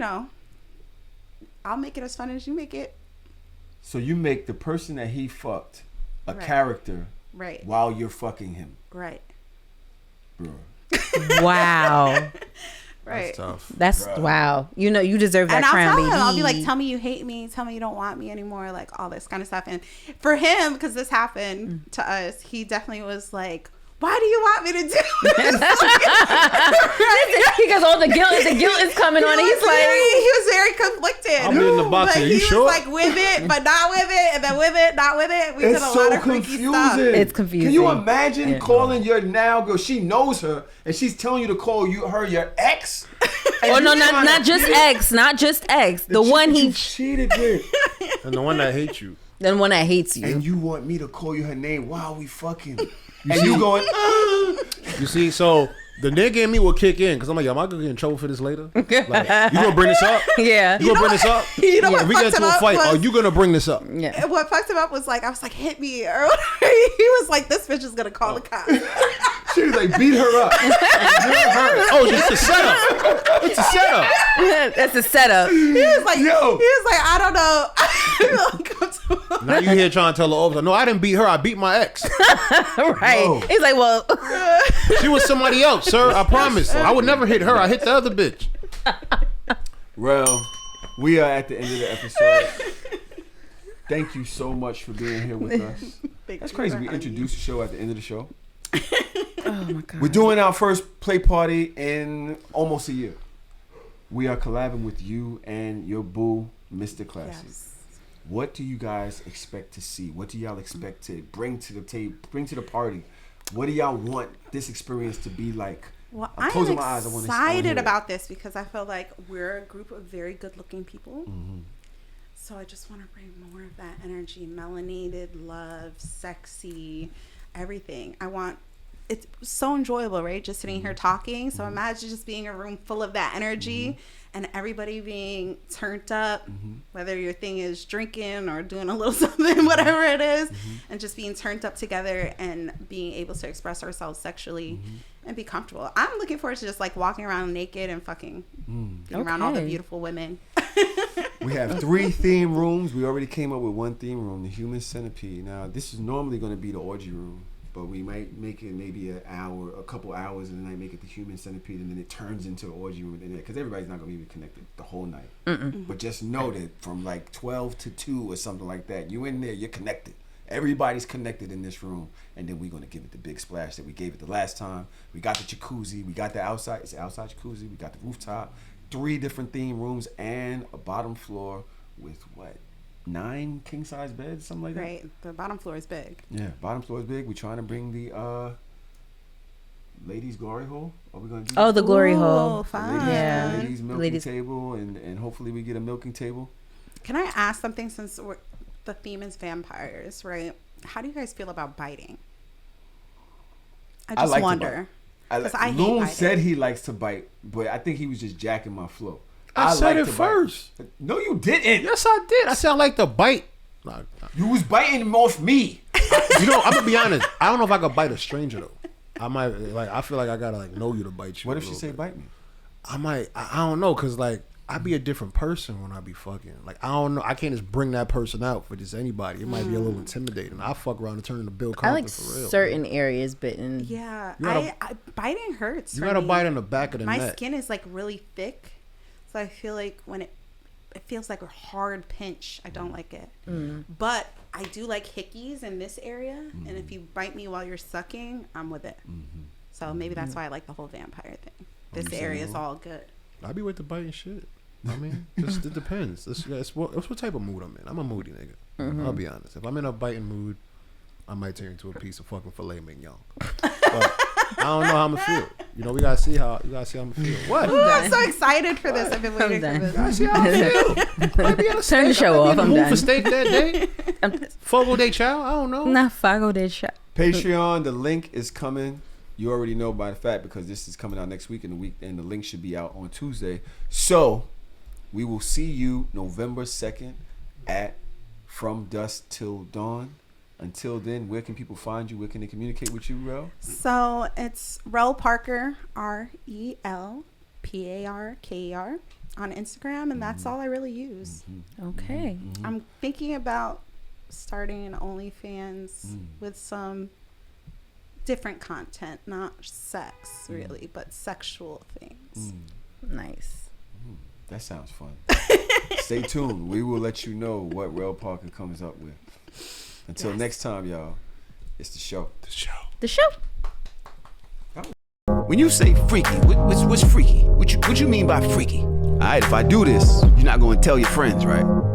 I'll I'll make it as fun as you make it. So you make the person that he fucked a Right. character Right. while you're fucking him. Right. Bro. Wow. Right. That's tough. That's Bruh. wow. You know, you deserve that And I'll crown, tell baby. him, I'll be like, tell me you hate me, tell me you don't want me anymore, like all this kind of stuff. And for him, because this happened to us, he definitely was like, why do you want me to do this? Because all the guilt is coming on. And he's like, he was very conflicted. I'm in the box. But Are he you sure? was like with it, but not with it, and then with it, not with it. We did It's a lot so of freaky confusing. stuff. It's confusing. Can you imagine Yeah. calling your now girl? She knows her, and she's telling you to call her your ex. oh no, not just ex, not just ex. The one chick he, you cheated with, And the one that hates you. the one that hates you. and you want me to call you her name while we fucking. And you going? You see, so the nigga in me will kick in because I'm like, yo, am I gonna get in trouble for this later? Like, you gonna bring this up? Yeah. You gonna bring this up? You know what If we get fucked into him a up fight, was- are you gonna bring this up? Yeah. What fucked him up was like, I was like, hit me. Or he was like, this bitch is going to call the cops. She was like, beat her up. You're hurt. Oh, it's a setup. It's a setup. That's a setup. He was like, Yo. I don't know. Now you here trying to tell the officer, no, I didn't beat her. I beat my ex. Right. No. He's like, well, She was somebody else, sir. I promise. I would never hit her. I hit the other bitch. Well, we are at the end of the episode. Thank you so much for being here with us. That's crazy. We introduced the show at the end of the show. oh my God. We're doing our first play party in almost a year. We are collabing with you and your boo, Mr. Classy. Yes. What do you guys expect to see? What do y'all expect to bring to the table, bring to the party? What do y'all want this experience to be like? Well, I'm I'm closing my eyes. I wanna hear excited it. about this because I feel like we're a group of very good-looking people. Mm-hmm. So I just want to bring more of that energy, melanated, love, sexy, everything. It's so enjoyable, right? Just sitting here talking. So imagine just being a room full of that energy and everybody being turned up, whether your thing is drinking or doing a little something, whatever it is, and just being turned up together and being able to express ourselves sexually and be comfortable. I'm looking forward to just like walking around naked and fucking being around all the Okay. beautiful women. We have 3 theme rooms. We already came up with 1 theme room, the human centipede. Now, this is normally going to be the orgy room, but we might make it maybe a couple hours, and then I make it the human centipede, and then it turns into an orgy room, because everybody's not going to be connected the whole night. But just know that from like 12 to 2 or something like that, you in there, you're connected. Everybody's connected in this room, and then we're going to give it the big splash that we gave it the last time. We got the jacuzzi, we got the outside, it's the outside jacuzzi, we got the rooftop, 3 different theme rooms, and a bottom floor with 9 king size beds, something like that. Right. The bottom floor is big. Yeah, bottom floor is big. We're trying to bring the ladies' glory hole. Are we gonna do? Oh, the glory Ooh, hole. the fun. ladies, Yeah. ladies milking Ladies- table, and hopefully we get a milking table. Can I ask something since the theme is vampires, right? How do you guys feel about biting? I just like to wonder. I 'Cause I hate Loon biting. said he likes to bite, but I think he was just jacking my flow. I said like it to bite. first. No, you didn't. Yes, I did. I said I like to bite. Nah, You was biting off me. you know, I'm gonna be honest. I don't know if I could bite a stranger though. I might like. I feel like I gotta like know you to bite you. What a if she little say bit. bite me? I might. I don't know, cause like I be a different person when I be fucking. Like I don't know. I can't just bring that person out for just anybody. It might be a little intimidating. I fuck around and turn into Bill I Compton like for real. certain areas bitten. Yeah, You gotta- biting hurts. You for gotta me. bite in the back of the My neck. skin is like really thick, so I feel like when it feels like a hard pinch. I don't like it. But I do like hickeys in this area, and if you bite me while you're sucking, I'm with it. So maybe that's why I like the whole vampire thing. This area is all good. I be with the biting shit. I mean, just it depends. It's what type of mood I'm in. I'm a moody nigga. I'll be honest. If I'm in a biting mood, I might turn into a piece of fucking filet mignon. But I don't know how I'm gonna feel. You know, we gotta see how I'm gonna feel. What? Ooh, I'm so excited for this. I've been waiting for done. this. I see how I feel. Might be at a Turn the steak. show I might be off. in the I'm mood done. for steak that day. I'm Fogo de Chao. I don't know. not Fago did shot. Patreon, the link is coming. You already know by the fact because this is coming out next week, and the link should be out on Tuesday. So we will see you November 2nd at From Dusk Till Dawn. Until then, where can people find you? Where can they communicate with you, Rel? So it's Rel Parker, RelParker, PARKER on Instagram, and that's all I really use. Okay. I'm thinking about starting an OnlyFans with some different content, not sex really, but sexual things. Nice. That sounds fun. Stay tuned. We will let you know what Rel Parker comes up with. Until next time, y'all, it's the show. The show. When you say freaky, what's freaky? What you mean by freaky? All right, if I do this, you're not going to tell your friends, right?